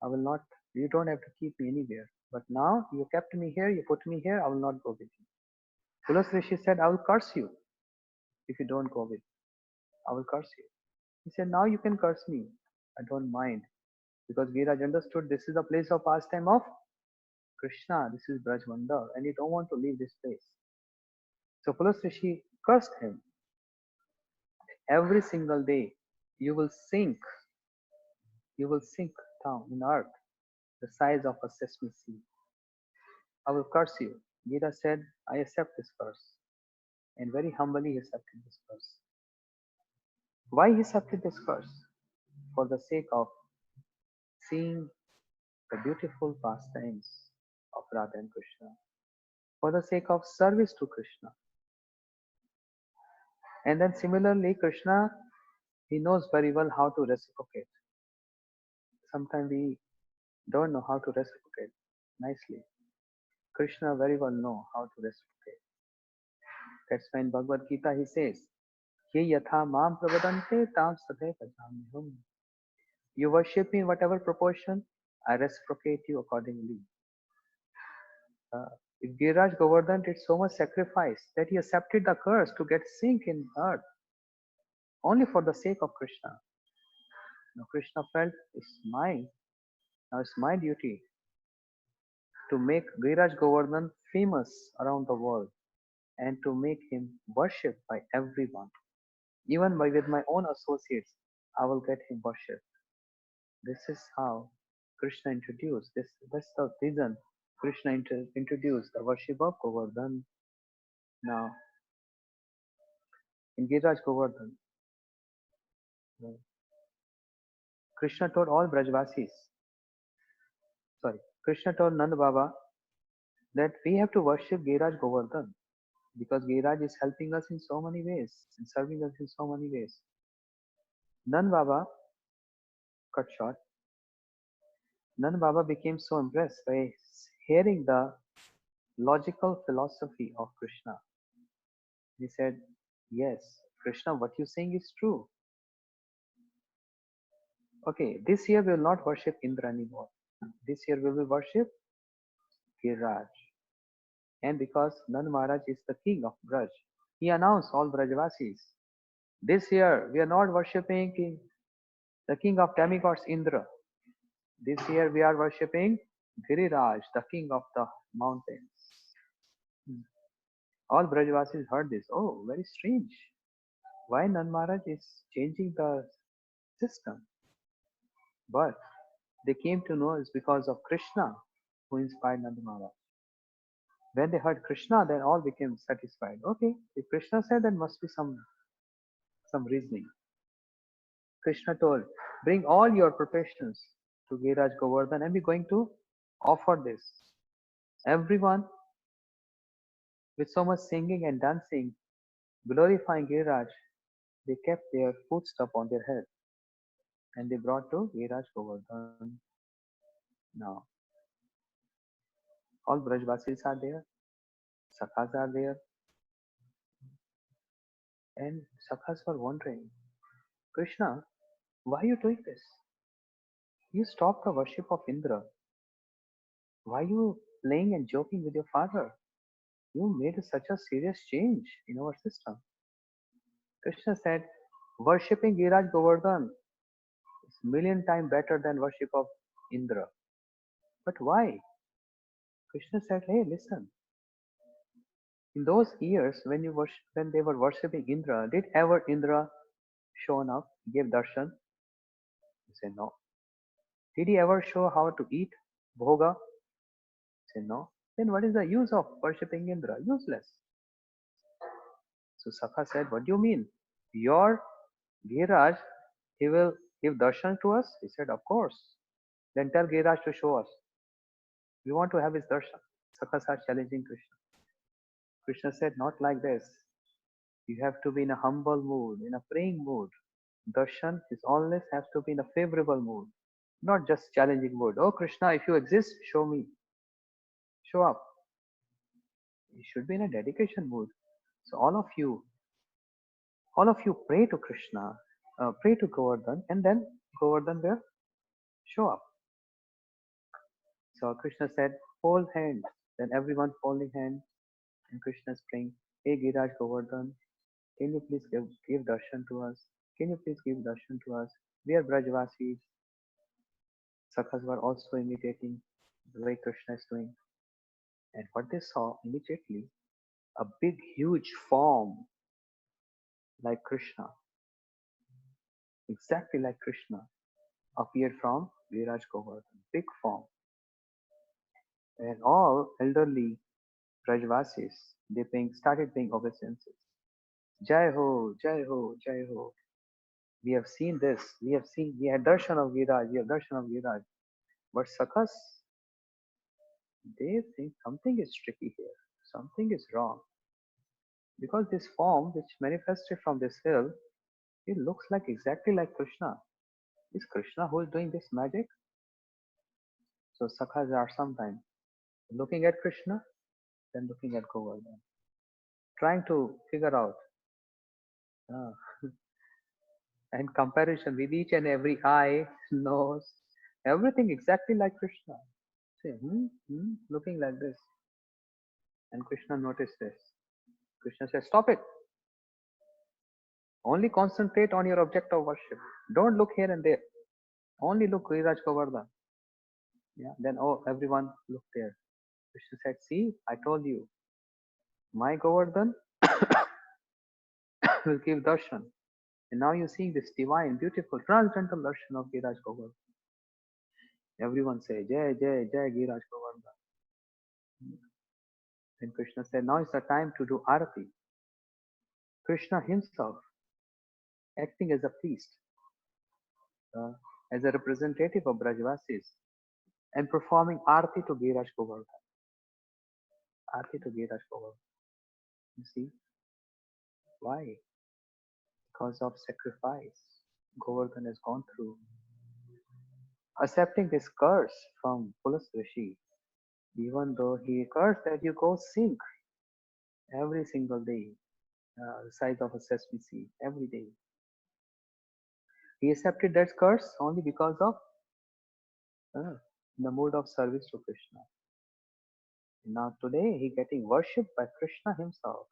I will not, you don't have to keep me anywhere. But now you kept me here, you put me here, I will not go with you. Tulas Rishi said, I will curse you if you don't go with me. I will curse you. He said, now you can curse me. I don't mind. Because Giriraj understood this is a place of pastime of Krishna, this is Brajmandal, and you don't want to leave this place. So Tulas Rishi cursed him. Every single day you will sink, you will sink down in earth the size of a sesame seed. I will curse you. Gita said, I accept this curse. And very humbly he accepted this curse. Why he accepted this curse? For the sake of seeing the beautiful pastimes of Radha and Krishna. For the sake of service to Krishna. And then similarly, Krishna, he knows very well how to reciprocate. Sometimes we don't know how to reciprocate nicely. Krishna very well know how to reciprocate. That's why in Bhagavad Gita he says, Ye yatha mam pravadante tam sadhe bhajamihum. You worship me in whatever proportion, I reciprocate you accordingly. Uh, if Giriraj Govardhan did so much sacrifice that he accepted the curse to get sink in earth only for the sake of Krishna. Now Krishna felt it's mine. Now it's my duty to make Giriraj Govardhan famous around the world and to make him worshipped by everyone. Even by with my own associates, I will get him worshipped. This is how Krishna introduced this. That's the reason Krishna introduced the worship of Govardhan. Now, in Giriraj Govardhan, uh, Krishna told all Brajvasis, sorry, Krishna told Nand Baba that we have to worship Giriraj Govardhan because Giriraj is helping us in so many ways and serving us in so many ways. Nand Baba, cut short, Nand Baba became so impressed by hearing the logical philosophy of Krishna. He said, yes, Krishna, what you're saying is true. Okay, this year we will not worship Indra anymore. This year we will worship Giriraj. And because Nand Maharaj is the king of Braj, he announced all Brajvasis. This year we are not worshipping the king of demigods Indra. This year we are worshipping Giriraj, the king of the mountains. Hmm. All Brajvasis heard this. Oh, very strange. Why Nand Maharaj is changing the system? But they came to know it's because of Krishna who inspired Nand Maharaj. When they heard Krishna, then all became satisfied. Okay, if Krishna said, there must be some reasoning. Krishna told, bring all your preparations to Giriraj Govardhan and we're going to offer this. Everyone with so much singing and dancing, glorifying Giriraj, they kept their footstep on their head and they brought to Giriraj Govardhan. Now, all Brajvasis are there. Sakhas are there, and Sakhas were wondering, Krishna, why are you doing this? You stopped the worship of Indra. Why are you playing and joking with your father? You made such a serious change in our system. Krishna said, worshipping Giraj Govardhan is million times better than worship of Indra. But why? Krishna said, hey, listen. In those years when they were worshipping Indra, did ever Indra shown up, give darshan? He said, no. Did he ever show how to eat? Bhoga? He said, no. Then what is the use of worshipping Indra? Useless. So Sakha said, what do you mean? Your Giraj, he will give darshan to us? He said, of course. Then tell Giraj to show us. We want to have his darshan. Sakha started challenging Krishna. Krishna said, not like this. You have to be in a humble mood, in a praying mood. Darshan is always has to be in a favorable mood, not just challenging mood. Oh Krishna, if you exist, show me. Show up. You should be in a dedication mood. So all of you pray to Krishna, pray to Govardhan, and then Govardhan will show up. So Krishna said, hold hands. Then everyone holding hands, and Krishna is praying, hey Giraj Govardhan, can you please give darshan to us? Can you please give darshan to us? We are Brajvasis. Sakhas were also imitating the way Krishna is doing. And what they saw immediately, a big, huge form like Krishna, exactly like Krishna, appeared from Viraj Govardhan. Big form. And all elderly Brajvasis, started paying obeisances. Jai ho, Jai ho, Jai ho. We have seen this. We had darshan of Viraj, we have darshan of Viraj. But Sakhas, they think something is tricky here. Something is wrong. Because this form which manifested from this hill, it looks like exactly like Krishna. Is Krishna who is doing this magic? So Sakhas are sometimes looking at Krishna, then looking at Govardhan, trying to figure out uh, and comparison with each and every eye, nose, everything exactly like Krishna. Say, looking like this. And Krishna noticed this. Krishna says, stop it. Only concentrate on your object of worship. Don't look here and there. Only look Giriraj Govardhan. Yeah. Then everyone looked there. Krishna said, see, I told you, my Govardhan will give darshan. And now you're seeing this divine, beautiful, transcendental darshan of Giriraj Govardhan. Everyone say, Jai, Jai, Jai Giriraj Govardhan. Then Krishna said, now is the time to do arati. Krishna himself, acting as a priest, uh, as a representative of Brajvasis, and performing arati to Giriraj Govardhan. Arati to Giriraj Govardhan. You see? Why? Because of sacrifice Govardhan has gone through. Accepting this curse from Pulas Rishi, even though he cursed that you go sink every single day, the size of a sesame seed, every day. He accepted that curse only because of uh, the mode of service to Krishna. And now today he getting worshipped by Krishna himself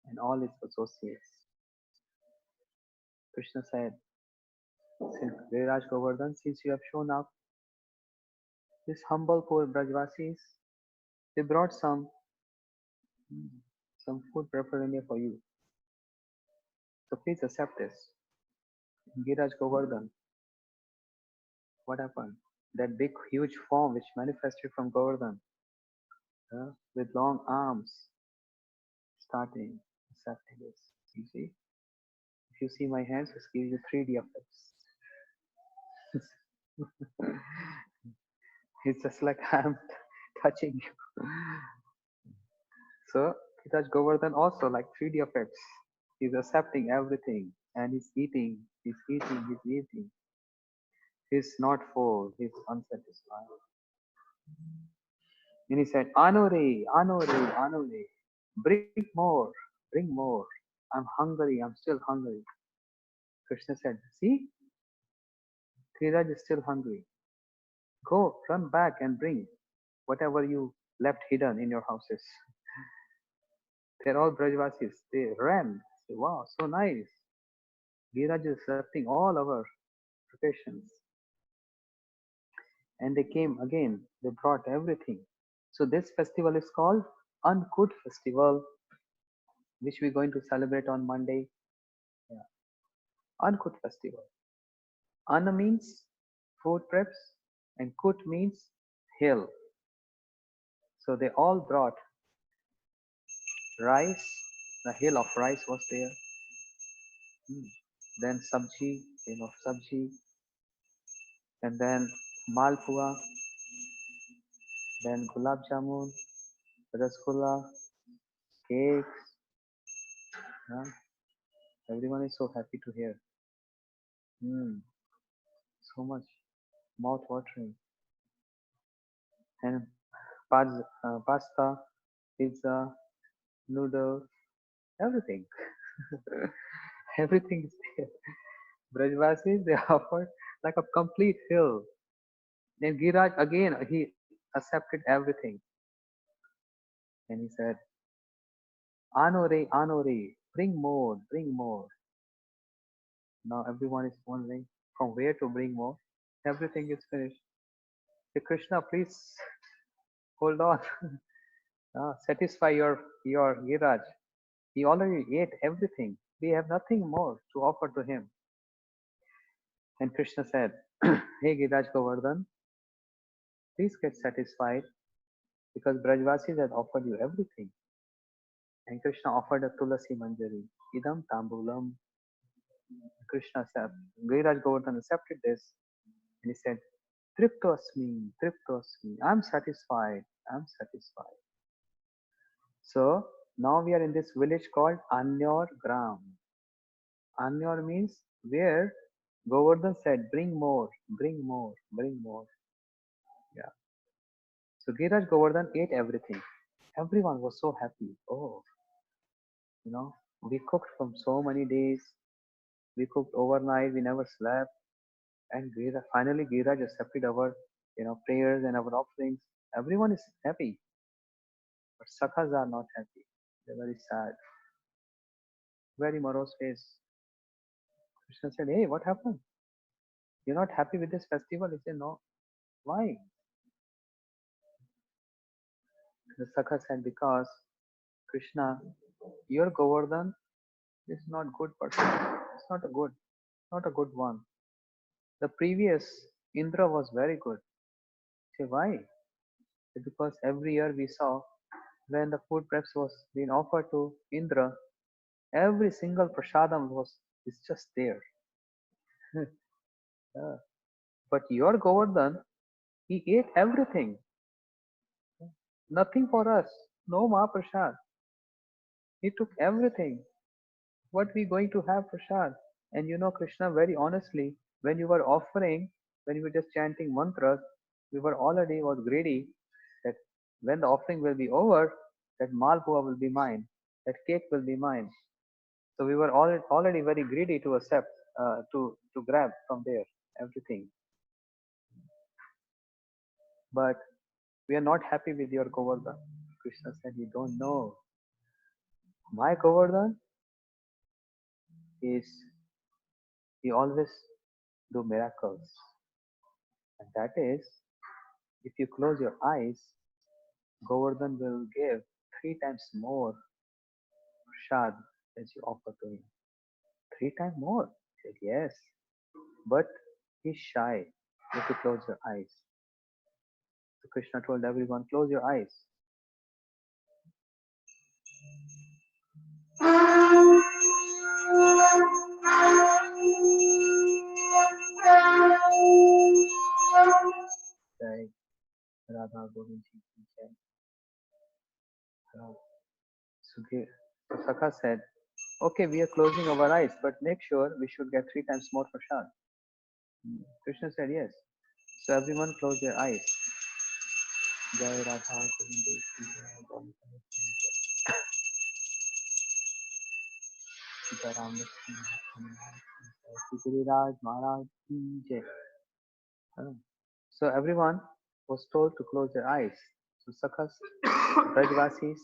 and all his associates. Krishna said, since Giriraj Govardhan, since you have shown up, this humble poor Brajvasis, they brought some food paraphernalia for you. So please accept this. Giriraj Govardhan, what happened? That big huge form which manifested from Govardhan with long arms starting accepting this. You see? If you see my hands, it's giving you 3D effects. It's just like I'm touching you. So Giriraj Govardhan also like 3D effects. He's accepting everything and he's eating, he's eating, he's eating. He's not full, he's unsatisfied. And he said, Anore, Anore, Anore. Bring more, bring more. I'm hungry, I'm still hungry. Krishna said, see, Giriraj is still hungry. Go, run back and bring whatever you left hidden in your houses. They're all Brajvasis. They ran. Say, wow, so nice. Giriraj is accepting all our preparations. And they came again. They brought everything. So this festival is called Ankut Festival, which we're going to celebrate on Monday. Yeah. Ankut Festival. Anna means food preps and Kut means hill. So they all brought rice. The hill of rice was there. Hmm. Then sabji, hill of sabji. And then malpua. Then gulab jamun, rasgulla, cakes. Yeah. Everyone is so happy to hear. Hmm. So much mouth watering. And pasta, pizza, noodles, everything. Everything is there. Brajvasis, they offered like a complete hill. Then Giraj again, he accepted everything. And he said, Anore, Anore, bring more, bring more. Now everyone is wondering from where to bring more. Everything is finished. Say, Krishna, please hold on. Satisfy your Giraj. He already ate everything. We have nothing more to offer to him. And Krishna said, Hey Giraj Govardhan, please get satisfied because Brajvasis had offered you everything. And Krishna offered a Tulasi Manjari. Idam Tambulam. Krishna said, Giriraj Govardhan accepted this and he said, Triptosmi, Triptosmi. I'm satisfied. I'm satisfied. So now we are in this village called Anyor Gram. Anyor means where Govardhan said, bring more, bring more, bring more. Yeah. So Giriraj Govardhan ate everything. Everyone was so happy. Oh, we cooked from so many days. We cooked overnight. We never slept. And finally Giriraj accepted our, prayers and our offerings. Everyone is happy, but Sakhas are not happy. They're very sad, very morose face. Krishna said, "Hey, what happened? You're not happy with this festival?" He said, "No. Why?" The Sakha said, "Because Krishna, your Govardhan is not good person. It's not a good one. The previous Indra was very good." Say, why? Because every year we saw when the food preps was being offered to Indra, every single prasadam was is just there. Yeah. But your Govardhan, he ate everything. Nothing for us. No Mahaprasad. He took everything. What we going to have prasad? And Krishna, very honestly, when you were offering, when you were just chanting mantras, we were already was greedy that when the offering will be over, that malpua will be mine, that cake will be mine. So we were already very greedy to accept, to grab from there everything. But we are not happy with your Govardhan. Krishna said, you don't know. My Govardhan is, he always do miracles. And that is, if you close your eyes, Govardhan will give 3 times more prasad as you offer to him. 3 times more? He said, yes. But he's shy if you close your eyes. So Krishna told everyone, close your eyes. Jai Radha Govind Ji ki Jai. So Sakha said, okay, we are closing our eyes, but make sure we should get 3 times more prasad. Krishna said, yes. So everyone close their eyes. Jai Radha Govind Ji ki Jai. Sitaram Lakshmi Giriraj Maharaj ki Jai. Uh, So everyone was told to close their eyes. So Sakhas, Brajvasis,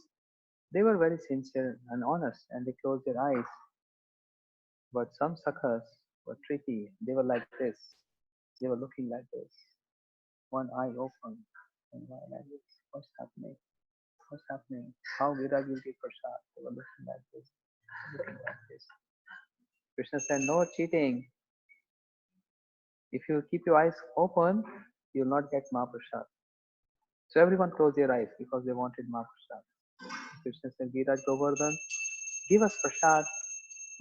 they were very sincere and honest and they closed their eyes. But some Sakhas were tricky. They were like this. They were looking like this. One eye open and one eye like this. What's happening? What's happening? How Viraj will give prasad? They were looking like this. Looking like this. Krishna said, no cheating. If you keep your eyes open, you will not get Mahaprasad. So everyone closed their eyes because they wanted Mahaprasad. Krishna said, Viraj Govardhan, give us prasad.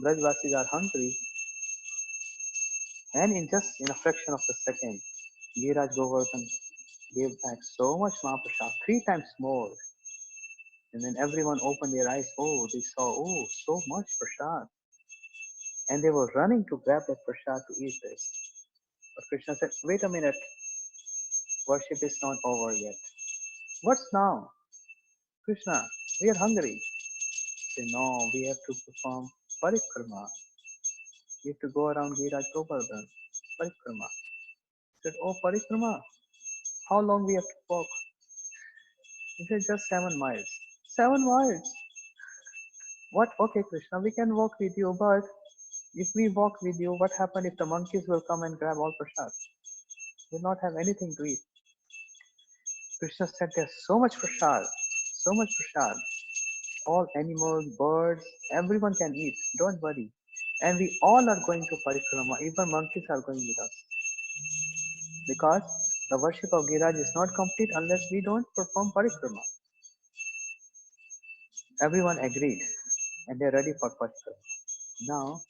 Brajvasis are hungry. And in just in a fraction of a second, Giraj Govardhan gave back so much Mahaprasad, 3 times more. And then everyone opened their eyes. Oh, they saw, oh, so much prasad. And they were running to grab that prasad to eat this. But Krishna said, wait a minute, worship is not over yet. What's now? Krishna, we are hungry. Say, no, we have to perform parikrama. We have to go around Giraj Govardhan. Parikrama. He said, oh, parikrama, how long we have to walk? He said, just 7 miles. 7 miles? What? Okay, Krishna, we can walk with you, but if we walk with you, what happens if the monkeys will come and grab all prasad? We'll not have anything to eat. Krishna said, there's so much prasad, so much prasad. All animals, birds, everyone can eat. Don't worry. And we all are going to parikrama. Even monkeys are going with us. Because the worship of Giraj is not complete unless we don't perform parikrama. Everyone agreed and they're ready for parikrama. Now,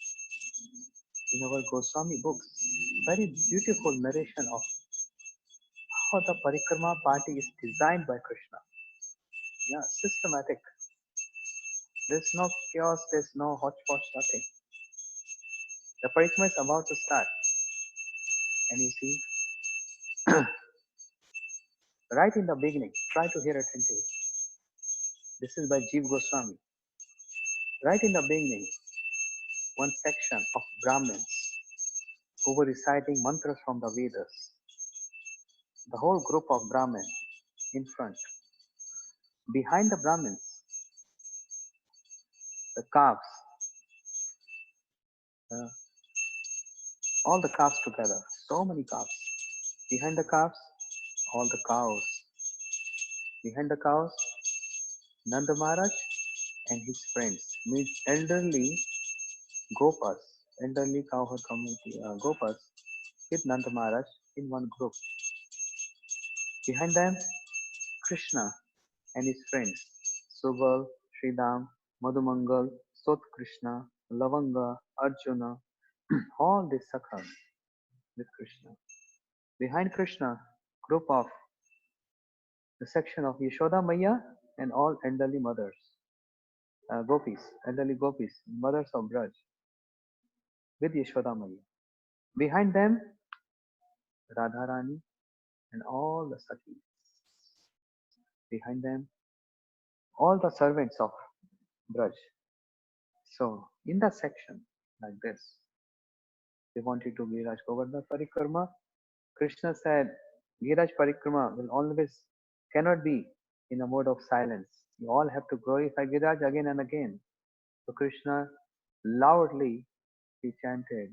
in our Goswami books, very beautiful narration of how the parikrama party is designed by Krishna. Yeah, systematic. There's no chaos, there's no hodgepodge, nothing. The parikrama is about to start. And you see, right in the beginning, try to hear attentively. This is by Jeev Goswami. Right in the beginning, one section of Brahmins who were reciting mantras from the Vedas. The whole group of Brahmins in front. Behind the Brahmins, the calves, uh, all the calves together, so many calves. Behind the calves, all the cows. Behind the cows, Nanda Maharaj and his friends, means elderly Gopas, elderly cowherd community Gopas with Nanda Maharaj in one group. Behind them, Krishna and his friends, Subal, Sridham, Madhumangal, Sot Krishna, Lavanga, Arjuna, all these sakhas with Krishna. Behind Krishna, group of the section of Yashoda Maya and all elderly mothers, gopis, elderly gopis, mothers of Braj with Yashoda Maya. Behind them, Radharani and all the Sakhis. Behind them, all the servants of Braj. So, in that section, like this, they wanted to Giraj Govardhan Parikrama. Krishna said, Giraj Parikrama will always cannot be in a mode of silence. You all have to glorify Giraj again and again. So Krishna loudly he chanted,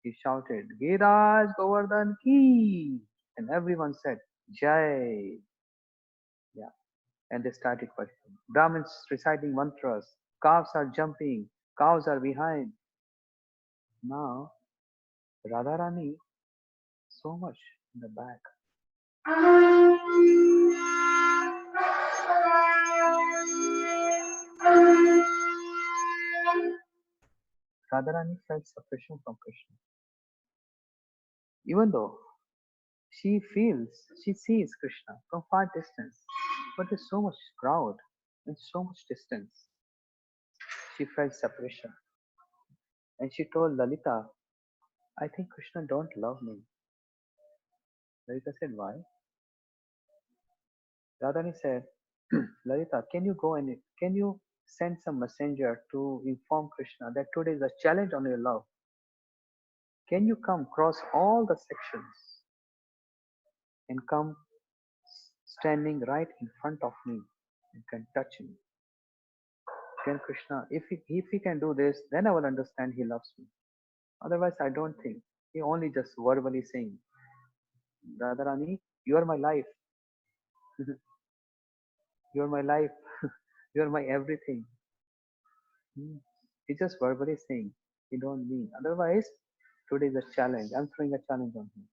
he shouted, Giraj Govardhan ki, and everyone said, Jai. Yeah, and they started Parikrama. Brahmins reciting mantras, calves are jumping, cows are behind. Now Radharani so much in the back. Radharani felt separation from Krishna. Even though she sees Krishna from far distance, but there's so much crowd and so much distance. She felt separation. And she told Lalita, I think Krishna don't love me. Lalita said, why? Radharani said, Lalita, can you go and can you sent some messenger to inform Krishna that today is a challenge on your love. Can you come cross all the sections and come standing right in front of me and can touch me? Can Krishna, if he can do this, then I will understand he loves me. Otherwise, I don't think. He only just verbally saying, Radharani, you are my life. You are my life. You are my everything. Hmm. He's just verbally saying, he don't mean. Otherwise, today is a challenge. I'm throwing a challenge on him.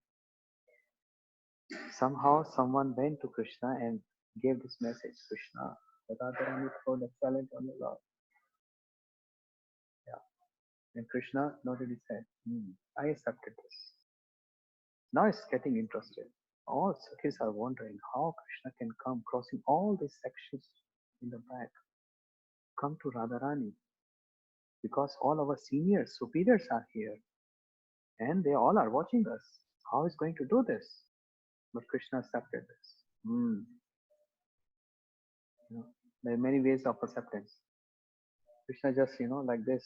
Somehow, someone went to Krishna and gave this message, Krishna, Radharani throw the challenge on your Lord. Yeah. And Krishna noted his head. I accepted this. Now it's getting interested. All Sakhis are wondering how Krishna can come crossing all these sections in the back, come to Radharani, because all our seniors, superiors are here, and they all are watching us. How is going to do this? But Krishna accepted this. You know, there are many ways of acceptance. Krishna just, like this.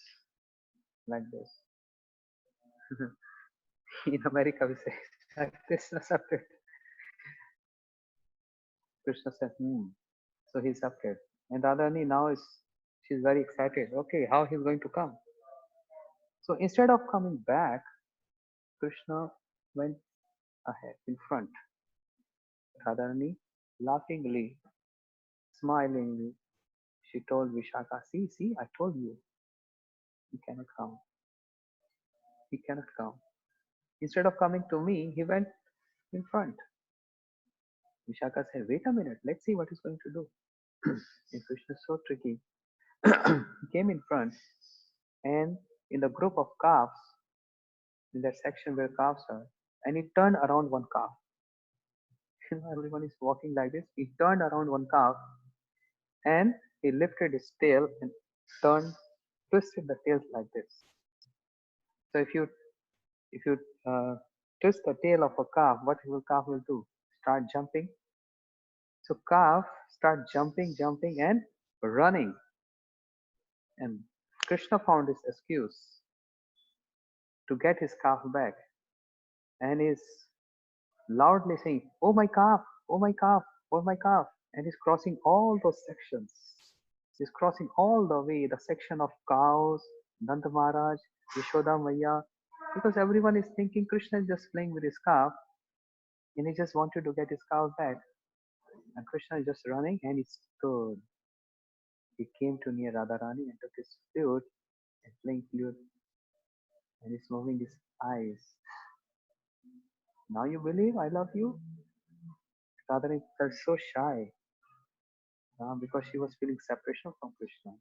In America, we say like this, accepted. Krishna said, So he accepted. And Radharani now she's very excited. Okay, how he's going to come? So instead of coming back, Krishna went ahead in front. Radharani laughingly, smilingly, she told Vishaka, see, I told you, he cannot come. He cannot come. Instead of coming to me, he went in front. Vishaka said, wait a minute, let's see what he's going to do. And Krishna is so tricky. He came in front, and in the group of calves, in that section where calves are, and he turned around one calf. Everyone is walking like this. He turned around one calf, and he lifted his tail and turned, twisted the tail like this. So if you twist the tail of a calf, what will calf will do? Start jumping. So calf start jumping and running. And Krishna found his excuse to get his calf back, and is loudly saying, "Oh my calf! Oh my calf! Oh my calf!" And he's crossing all those sections. He's crossing all the way the section of cows, Nanda Maharaj, Yashoda Maya, because everyone is thinking Krishna is just playing with his calf, and he just wanted to get his calf back. And Krishna is just running, and he stood. He came to near Radharani and took his flute and playing flute, and he's moving his eyes. Now you believe I love you? Radharani felt so shy because she was feeling separation from Krishna.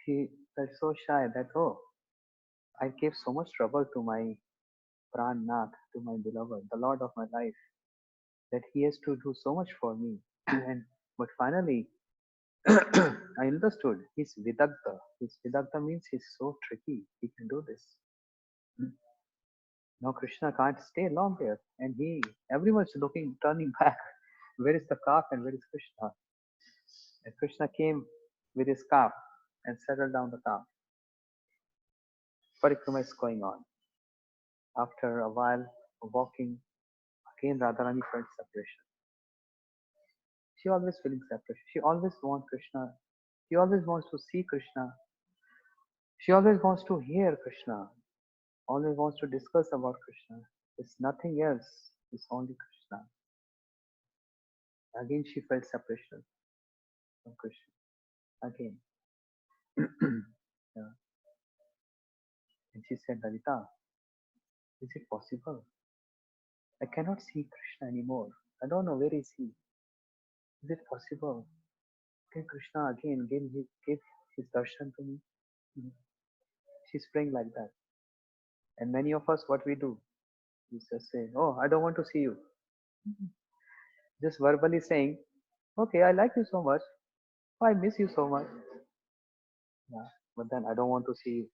She felt so shy that, oh, I gave so much trouble to my Prannath, to my beloved, the Lord of my life, that he has to do so much for me. and but finally, I understood. He's Vidagdha. His Vidagdha means he's so tricky. He can do this. Now Krishna can't stay long there, and everyone's looking, turning back. Where is the calf and where is Krishna? And Krishna came with his calf and settled down the calf. Parikrama is going on. After a while of walking, again Radharani felt separation. She always feeling separation. She always wants Krishna. She always wants to see Krishna. She always wants to hear Krishna. Always wants to discuss about Krishna. It's nothing else. It's only Krishna. Again she felt separation from Krishna. Again. Yeah. And she said, Lalita, is it possible? I cannot see Krishna anymore. I don't know where is he. Is it possible? Can Krishna again give his darshan to me? Mhm. She's praying like that. And many of us, what we do, we just say, "Oh, I don't want to see you." Just verbally saying, "Okay, I like you so much. Oh, I miss you so much." Yeah, but then I don't want to see you.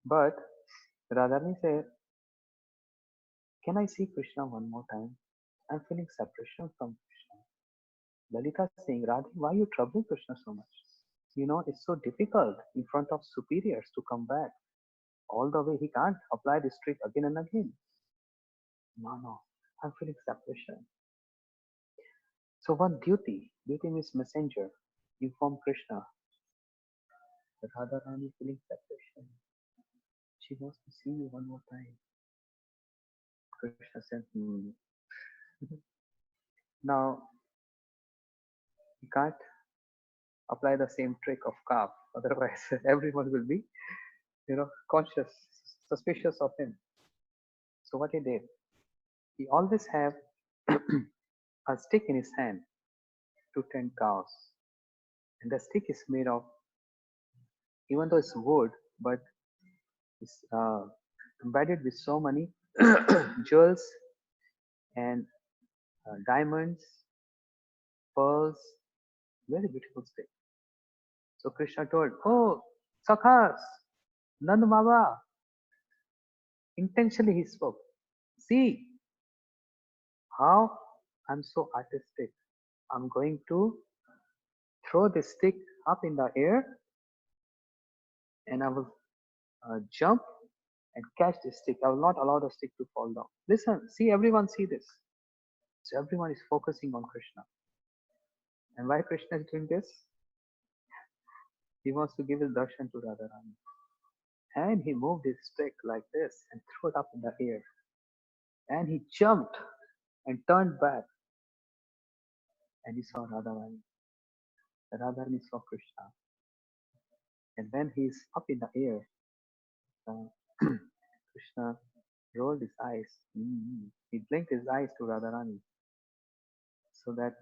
But Radharani said, "Can I see Krishna one more time? I'm feeling separation from Krishna." Lalita saying, Radhe, why are you troubling Krishna so much? You know, it's so difficult in front of superiors to come back all the way. He can't apply this trick again and again. No, no, I'm feeling separation. So one duty means messenger, inform Krishna that Radharani feeling separation. She wants to see you one more time. Krishna said, Now you can't apply the same trick of calf. Otherwise, everyone will be, conscious, suspicious of him. So what he did, he always have a stick in his hand to tend cows, and the stick is made of, even though it's wood, but it's embedded with so many jewels and diamonds, pearls, very beautiful stick. So Krishna told, "Oh, Sakhas, Nand Mava," intentionally he spoke. See how I'm so artistic. I'm going to throw the stick up in the air and I will jump and catch the stick. I will not allow the stick to fall down. Listen, see, everyone see this. So everyone is focusing on Krishna. And why Krishna is doing this? He wants to give his darshan to Radharani. And he moved his stick like this and threw it up in the air. And he jumped and turned back and he saw Radharani. Radharani saw Krishna. And when he's up in the air, uh, Krishna rolled his eyes. He blinked his eyes to Radharani so that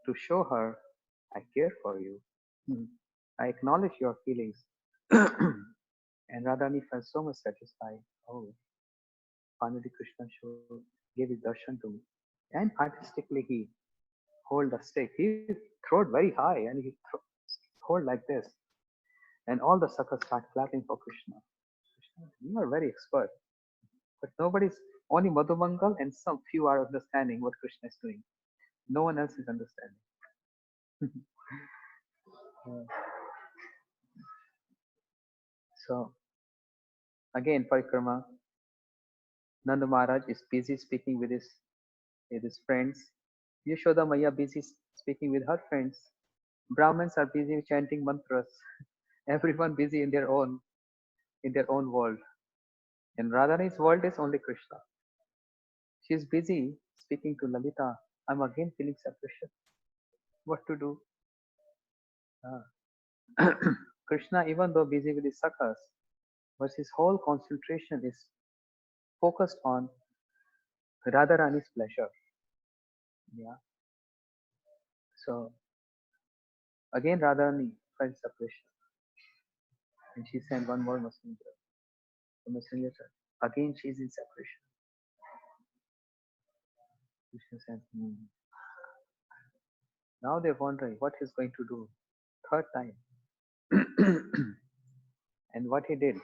to show her, I care for you. I acknowledge your feelings. And Radharani felt so much satisfied. Oh, finally Krishna gave his darshan to me. And artistically he hold the stick. He threw it very high and he hold like this. And all the suckers start clapping for Krishna. Krishna, you are very expert. But nobody's, only Madhumangal and some few are understanding what Krishna is doing. No one else is understanding. Uh, so again, Parikrama, Nanda Maharaj is busy speaking with his friends. Yashoda Maya busy speaking with her friends. Brahmins are busy chanting mantras. Everyone busy in their own world. And Radharani's world is only Krishna. She is busy speaking to Lalita. I'm again feeling separation. What to do? Krishna, even though busy with his sakhas, but his whole concentration is focused on Radharani's pleasure. Yeah. So again, Radharani felt separation, and she sent one more messenger. The messenger said, again she's in separation. Krishna said, Now they're wondering what he's going to do. Third time. And what he did,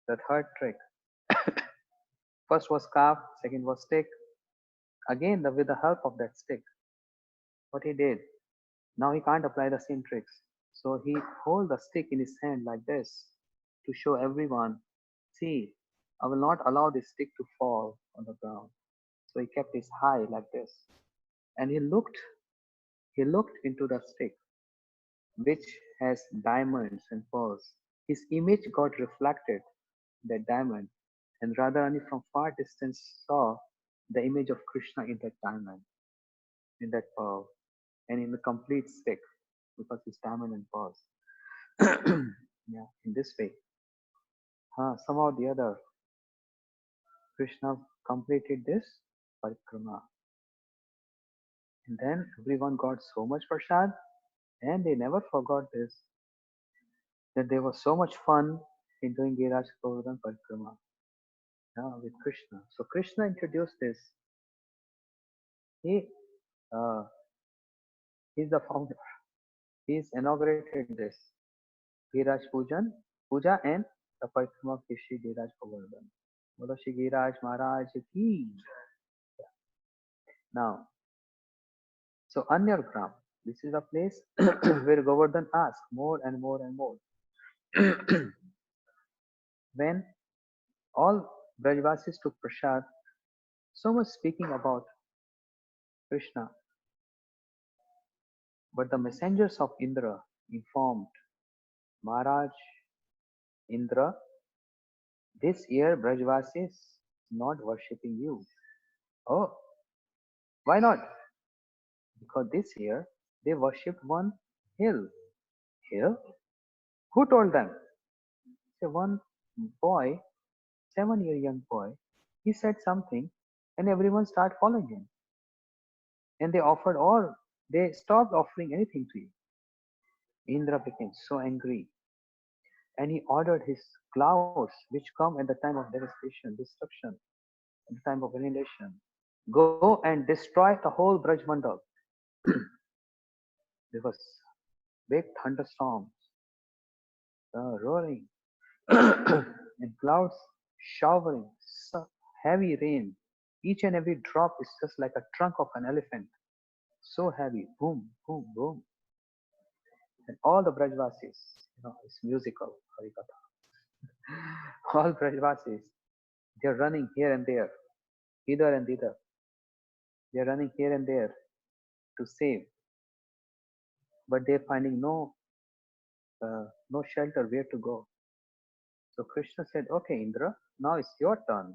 the third trick. First was calf, second was stick. Again, with the help of that stick. What he did, now he can't apply the same tricks. So he hold the stick in his hand like this to show everyone, see, I will not allow this stick to fall on the ground. So he kept his high like this. And he looked into the stick, which has diamonds and pearls. His image got reflected, that diamond, and Radharani from far distance saw the image of Krishna in that diamond, in that pearl, and in the complete stick, because it's diamond and pearls. Yeah, in this way. Somehow or the other, Krishna completed this parikrama. And then everyone got so much prasad, and they never forgot this, that there was so much fun in doing Giraj Govardhan parikrama, with Krishna. So Krishna introduced this. He, uh, he's the founder. He's inaugurated this Giraj Puja and the parikrama of Shri Giraj Govardhan. Bolo Shri Giraj Maharaj ki. Now, So Anyagram, this is a place where Govardhan asked more and more and more. When all Brajvasis took prasad, so much speaking about Krishna, but the messengers of Indra informed Maharaj Indra, this year Brajvasis not worshipping you. Oh, why not? Because this year they worshipped one hill. Hill? Who told them? So one boy, 7-year young boy, he said something and everyone started following him. And they offered all, they stopped offering anything to you. Indra became so angry and he ordered his clouds, which come at the time of devastation, destruction, at the time of annihilation, go and destroy the whole Brajmandal. There was big thunderstorms, roaring, and clouds showering, heavy rain. Each and every drop is just like a trunk of an elephant, so heavy, boom, boom, boom. And all the Brajvasis, it's musical, Harikatha. All Brajvasis, they're running here and there, hither and thither. They're running here and there to save, but they're finding no shelter where to go. So Krishna said, "Okay, Indra, now it's your turn."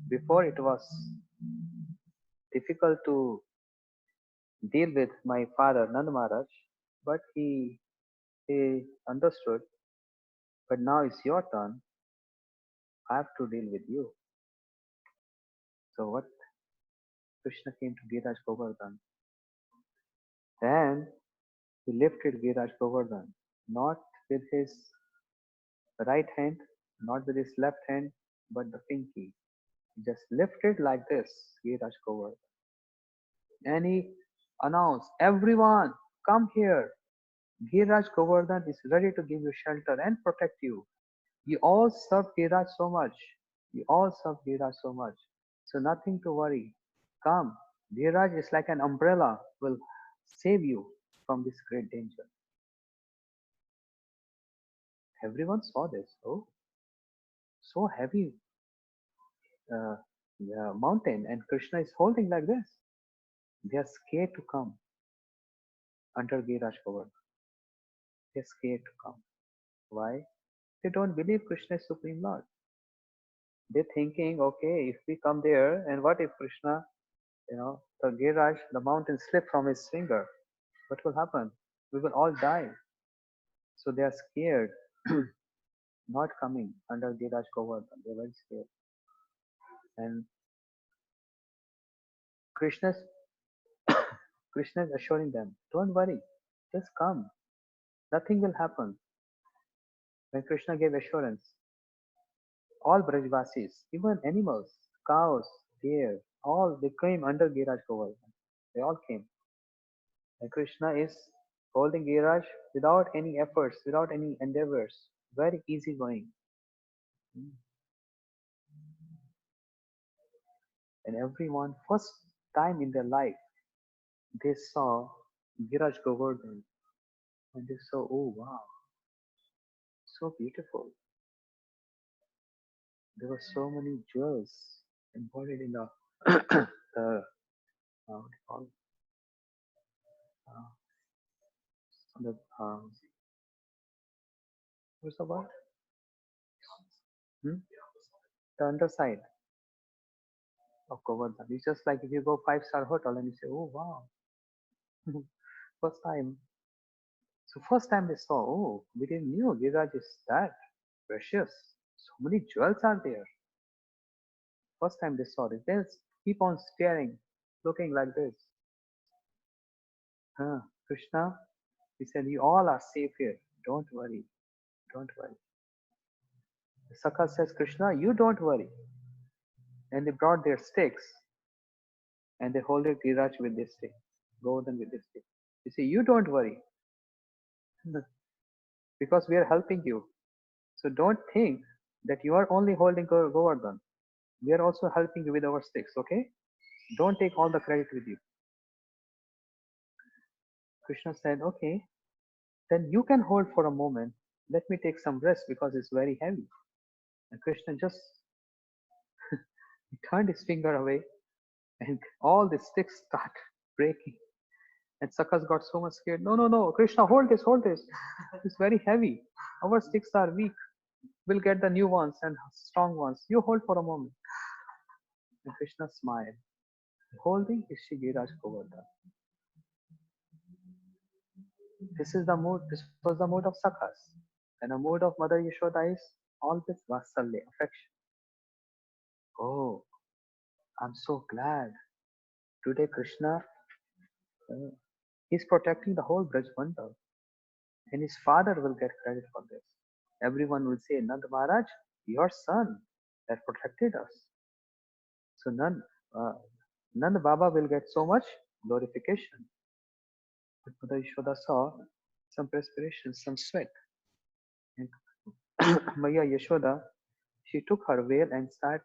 Before it was difficult to deal with my father Nand Maharaj, but he understood. But now it's your turn. I have to deal with you. So what? Krishna came to Giraj Govardhan. Then he lifted Giraj Govardhan, not with his right hand, not with his left hand, but the pinky. He just lifted like this, Giraj Govardhan. And he announced, everyone, come here. Giraj Govardhan is ready to give you shelter and protect you. You all serve Giraj so much. You all serve Giraj so much. So nothing to worry. Come. Giraj is like an umbrella, will save you from this great danger. Everyone saw this. Oh, so heavy uh, mountain, and Krishna is holding like this. They are scared to come under Giraj Govardhan. They are scared to come. Why? They don't believe Krishna is Supreme Lord. They're thinking, okay, if we come there, and what if Krishna, the Giraj, the mountain slip from his finger? What will happen? We will all die. So they are scared, not coming under Giraj Govardhan. They're very scared. And Krishna's Krishna is assuring them, don't worry, just come. Nothing will happen. When Krishna gave assurance, all Brajvasis, even animals, cows, deer, all they came under Giraj Govardhan. They all came. And Krishna is holding Giraj without any efforts, without any endeavors, very easy going. And everyone, first time in their life, they saw Giraj Govardhan and they saw, oh wow, so beautiful. There were so many jewels embodied in the the what do you call uh, the what's the word? Hmm? The underside of Govardhan. It's just like if you go five-star hotel and you say, oh wow, first time. So first time they saw, oh, we didn't knew Giraj is that precious. So many jewels are there. First time they saw this, they keep on staring, looking like this. Krishna, he said, you all are safe here. Don't worry. Don't worry. Sakha says, Krishna, you don't worry. And they brought their sticks and they hold it Giraj with this stick, Govardhan with this stick. You say, you don't worry because we are helping you. So don't think that you are only holding Govardhan. We are also helping you with our sticks, okay? Don't take all the credit with you. Krishna said, okay, then you can hold for a moment. Let me take some rest because it's very heavy. And Krishna just turned his finger away and all the sticks start breaking. And Sakas got so much scared. No, no, no, Krishna, hold this, hold this. It's very heavy. Our sticks are weak. We'll get the new ones and strong ones. You hold for a moment. And Krishna smiled, holding his Shigiraj Govardhan. This was the mood of Sakas. And the mood of Mother Yashoda is always Vatsalya, affection. Oh, I'm so glad. Today Krishna uh, is protecting the whole Braj Mandal. And his father will get credit for this. Everyone will say, Nand Maharaj, your son that protected us. So uh, Nand Baba will get so much glorification. But Mother Yashoda saw some perspiration, some sweat. And Maya Yashoda, she took her veil and started,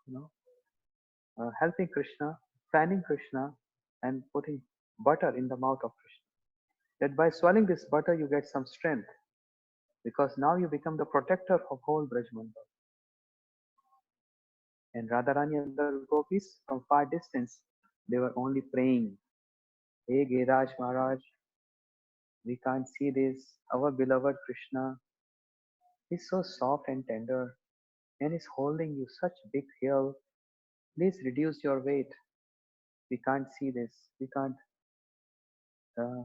you know, helping Krishna, fanning Krishna, and putting butter in the mouth of Krishna. That by swallowing this butter, you get some strength because now you become the protector of whole Brajmandal. And Radharani and the gopis from far distance, they were only praying, Hey Giraj Maharaj, we can't see this. Our beloved Krishna is so soft and tender and is holding you such big hill. Please reduce your weight. We can't see this. We can't. Uh,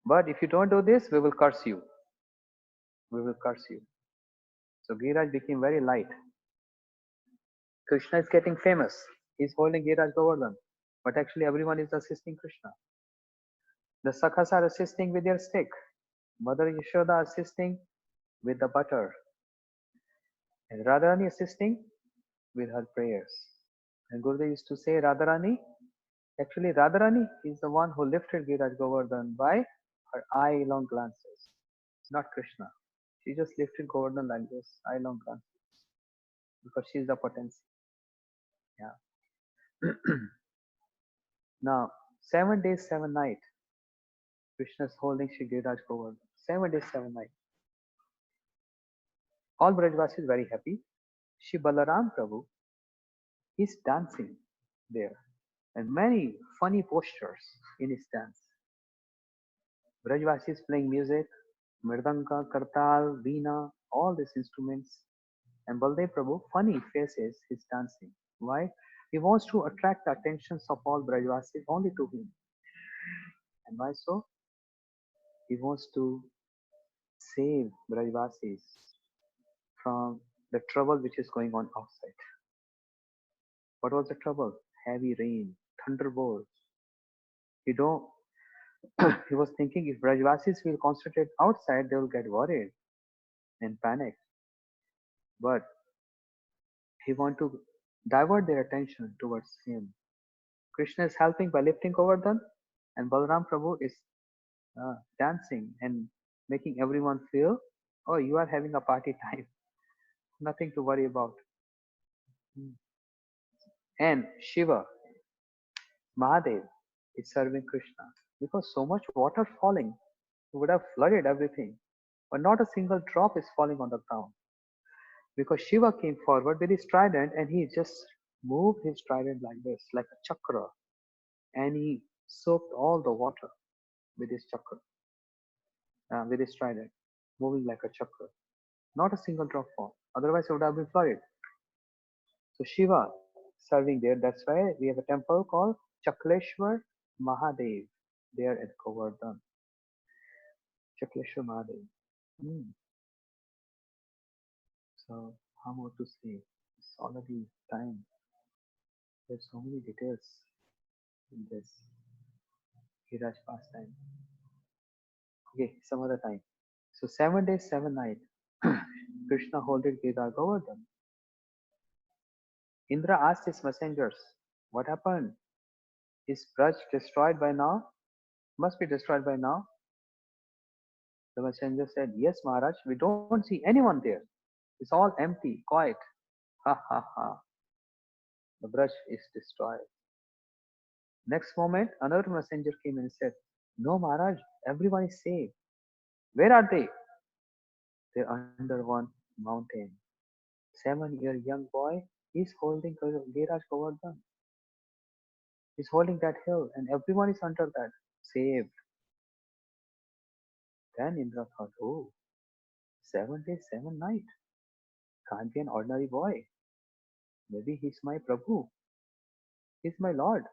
but if you don't do this, we will curse you. We will curse you. So Giraj became very light. Krishna is getting famous. He's holding Giraj Govardhan. But actually everyone is assisting Krishna. The Sakhas are assisting with their stick. Mother Yashoda assisting with the butter. And Radharani assisting with her prayers. And Gurudev used to say Radharani. Actually Radharani is the one who lifted Giraj Govardhan by her eye long glances. Not Krishna. She just lifted Govardhan like this, eye long glances. Because she is the potency. Yeah. Now, 7 days, 7 nights, Krishna is holding Shri Giriraj Govardhan. 7 days, 7 nights. All Brajvasis is very happy. Shri Balaram Prabhu is dancing there. And many funny postures in his dance. Brajvasis playing music, Mridanga, Kartal, Veena, all these instruments. And Baldev Prabhu, funny faces, he's dancing. Why? He wants to attract the attentions of all Brajvasis only to him. And why so? He wants to save Brajvasis from the trouble which is going on outside. What was the trouble? Heavy rain, thunderbolts. You know, he was thinking if Brajvasis will concentrate outside, they will get worried and panic. But he want to divert their attention towards him. Krishna is helping by lifting Govardhan, and Balaram Prabhu is dancing and making everyone feel, oh, you are having a party time, nothing to worry about. And Shiva, Mahadev, is serving Krishna because so much water falling would have flooded everything, but not a single drop is falling on the ground because Shiva came forward with his trident and he just moved his trident like this, like a chakra, and he soaked all the water with his chakra, with his trident, moving like a chakra. Not a single drop fall. Otherwise, it would have been flooded. So Shiva serving there. That's why we have a temple called Chakleshwar Mahadev there at Govardhan. Chakleshwar Mahadev. Hmm. So how more to say? It's already time. There's so many details in this Giraj pastime. Okay, some other time. So 7 days, 7 nights. Krishna holding Giraj Govardhan. Indra asked his messengers, what happened? Is Braj destroyed by now? Must be destroyed by now. The messenger said, yes, Maharaj, we don't see anyone there. It's all empty, quiet. Ha ha ha. The Braj is destroyed. Next moment, another messenger came and said, No, Maharaj, everyone is safe. Where are they? They're under one mountain. 7-year young boy is holding Giraj Govardhan. He's holding that hill, and everyone is under that. Saved. Then Indra thought, oh, 7 days, 7 nights. Can't be an ordinary boy. Maybe he's my Prabhu. He's my Lord.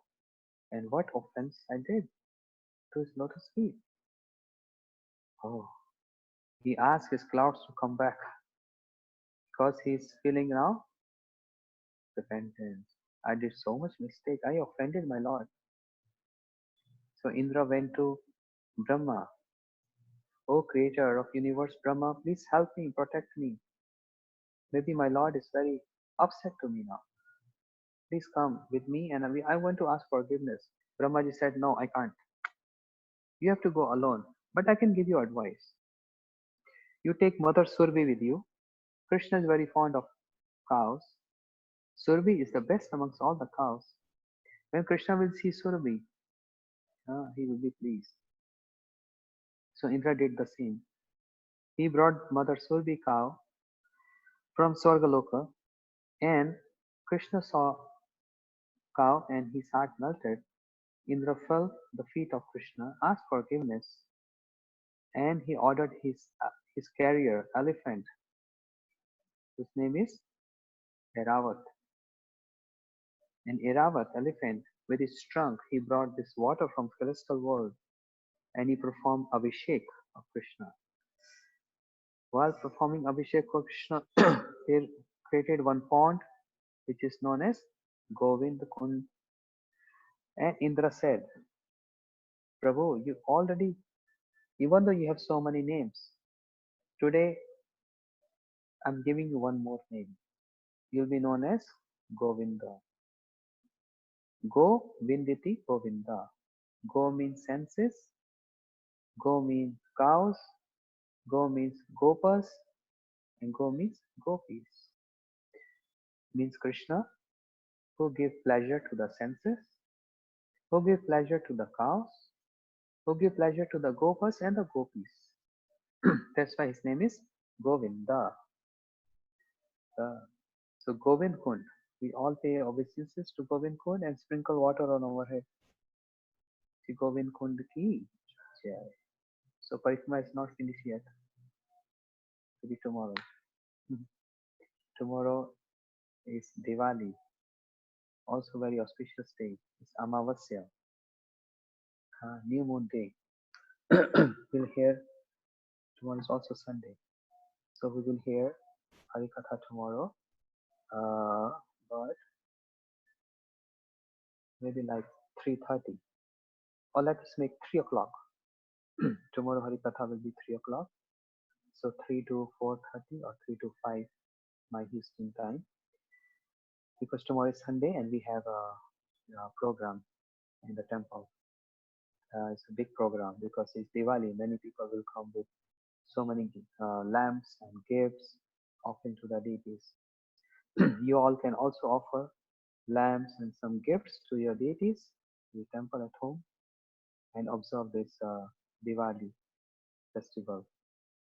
And what offense I did to his lotus feet? Oh, he asked his clouds to come back because he's feeling now repentance. I did so much mistake. I offended my Lord. So Indra went to Brahma. O creator of universe Brahma, please help me, protect me. Maybe my Lord is very upset to me now. Please come with me and I want to ask forgiveness. Brahmaji said, no, I can't. You have to go alone. But I can give you advice. You take Mother Surbi with you. Krishna is very fond of cows. Surbi is the best amongst all the cows. When Krishna will see Surbi, he will be pleased. So Indra did the same. He brought Mother Surbi cow from Swargaloka, and Krishna saw cow and his heart melted. Indra fell at the feet of Krishna, asked forgiveness, and he ordered his carrier elephant, whose name is Eravat. An Eravat elephant, with his trunk, he brought this water from celestial world, and he performed Abhishek of Krishna. While performing Abhishek for Krishna, he created one pond, which is known as Govind Kund. And Indra said, Prabhu, you already, even though you have so many names, today I'm giving you one more name. You'll be known as Govinda. Go Vinditi Govinda. Go means senses, Go means cows, Go means gopas, and Go means gopis. Means Krishna, who give pleasure to the senses, who give pleasure to the cows, who give pleasure to the gopas and the gopis. That's why his name is Govinda. Uh, so Govind Kund. We all pay obeisances to Govind Kund and sprinkle water on our head. Shri Govind Kund ki jai. So Parikrama is not finished yet. Maybe tomorrow. Mhm. Tomorrow is Diwali, also very auspicious day. It's Amavasya, new moon day. We'll hear tomorrow is also Sunday, so we will hear Harikatha tomorrow. Uh, but maybe like 3:30, or let us make 3 o'clock. Tomorrow Harikatha will be 3 o'clock, so 3 to 4:30 or 3 to 5 my Houston time, because tomorrow is Sunday and we have a program in the temple. It's a big program because it's Diwali. Many people will come with so many lamps and gifts offering to the deities. You all can also offer lamps and some gifts to your deities, to the temple at home, and observe this Diwali festival.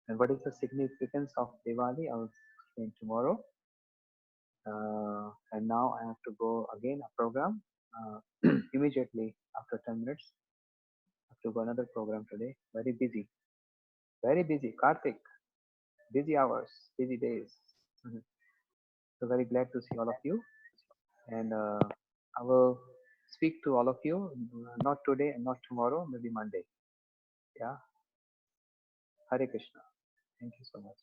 And what is the significance of Diwali? I will explain tomorrow. And now I have to go again a program immediately after 10 minutes. I have to go another program today. Very busy. Very busy. Karthik. Busy hours. Busy days. Mhm. So very glad to see all of you. And I will speak to all of you, not today and not tomorrow, maybe Monday. Yeah. Hare Krishna. Thank you so much.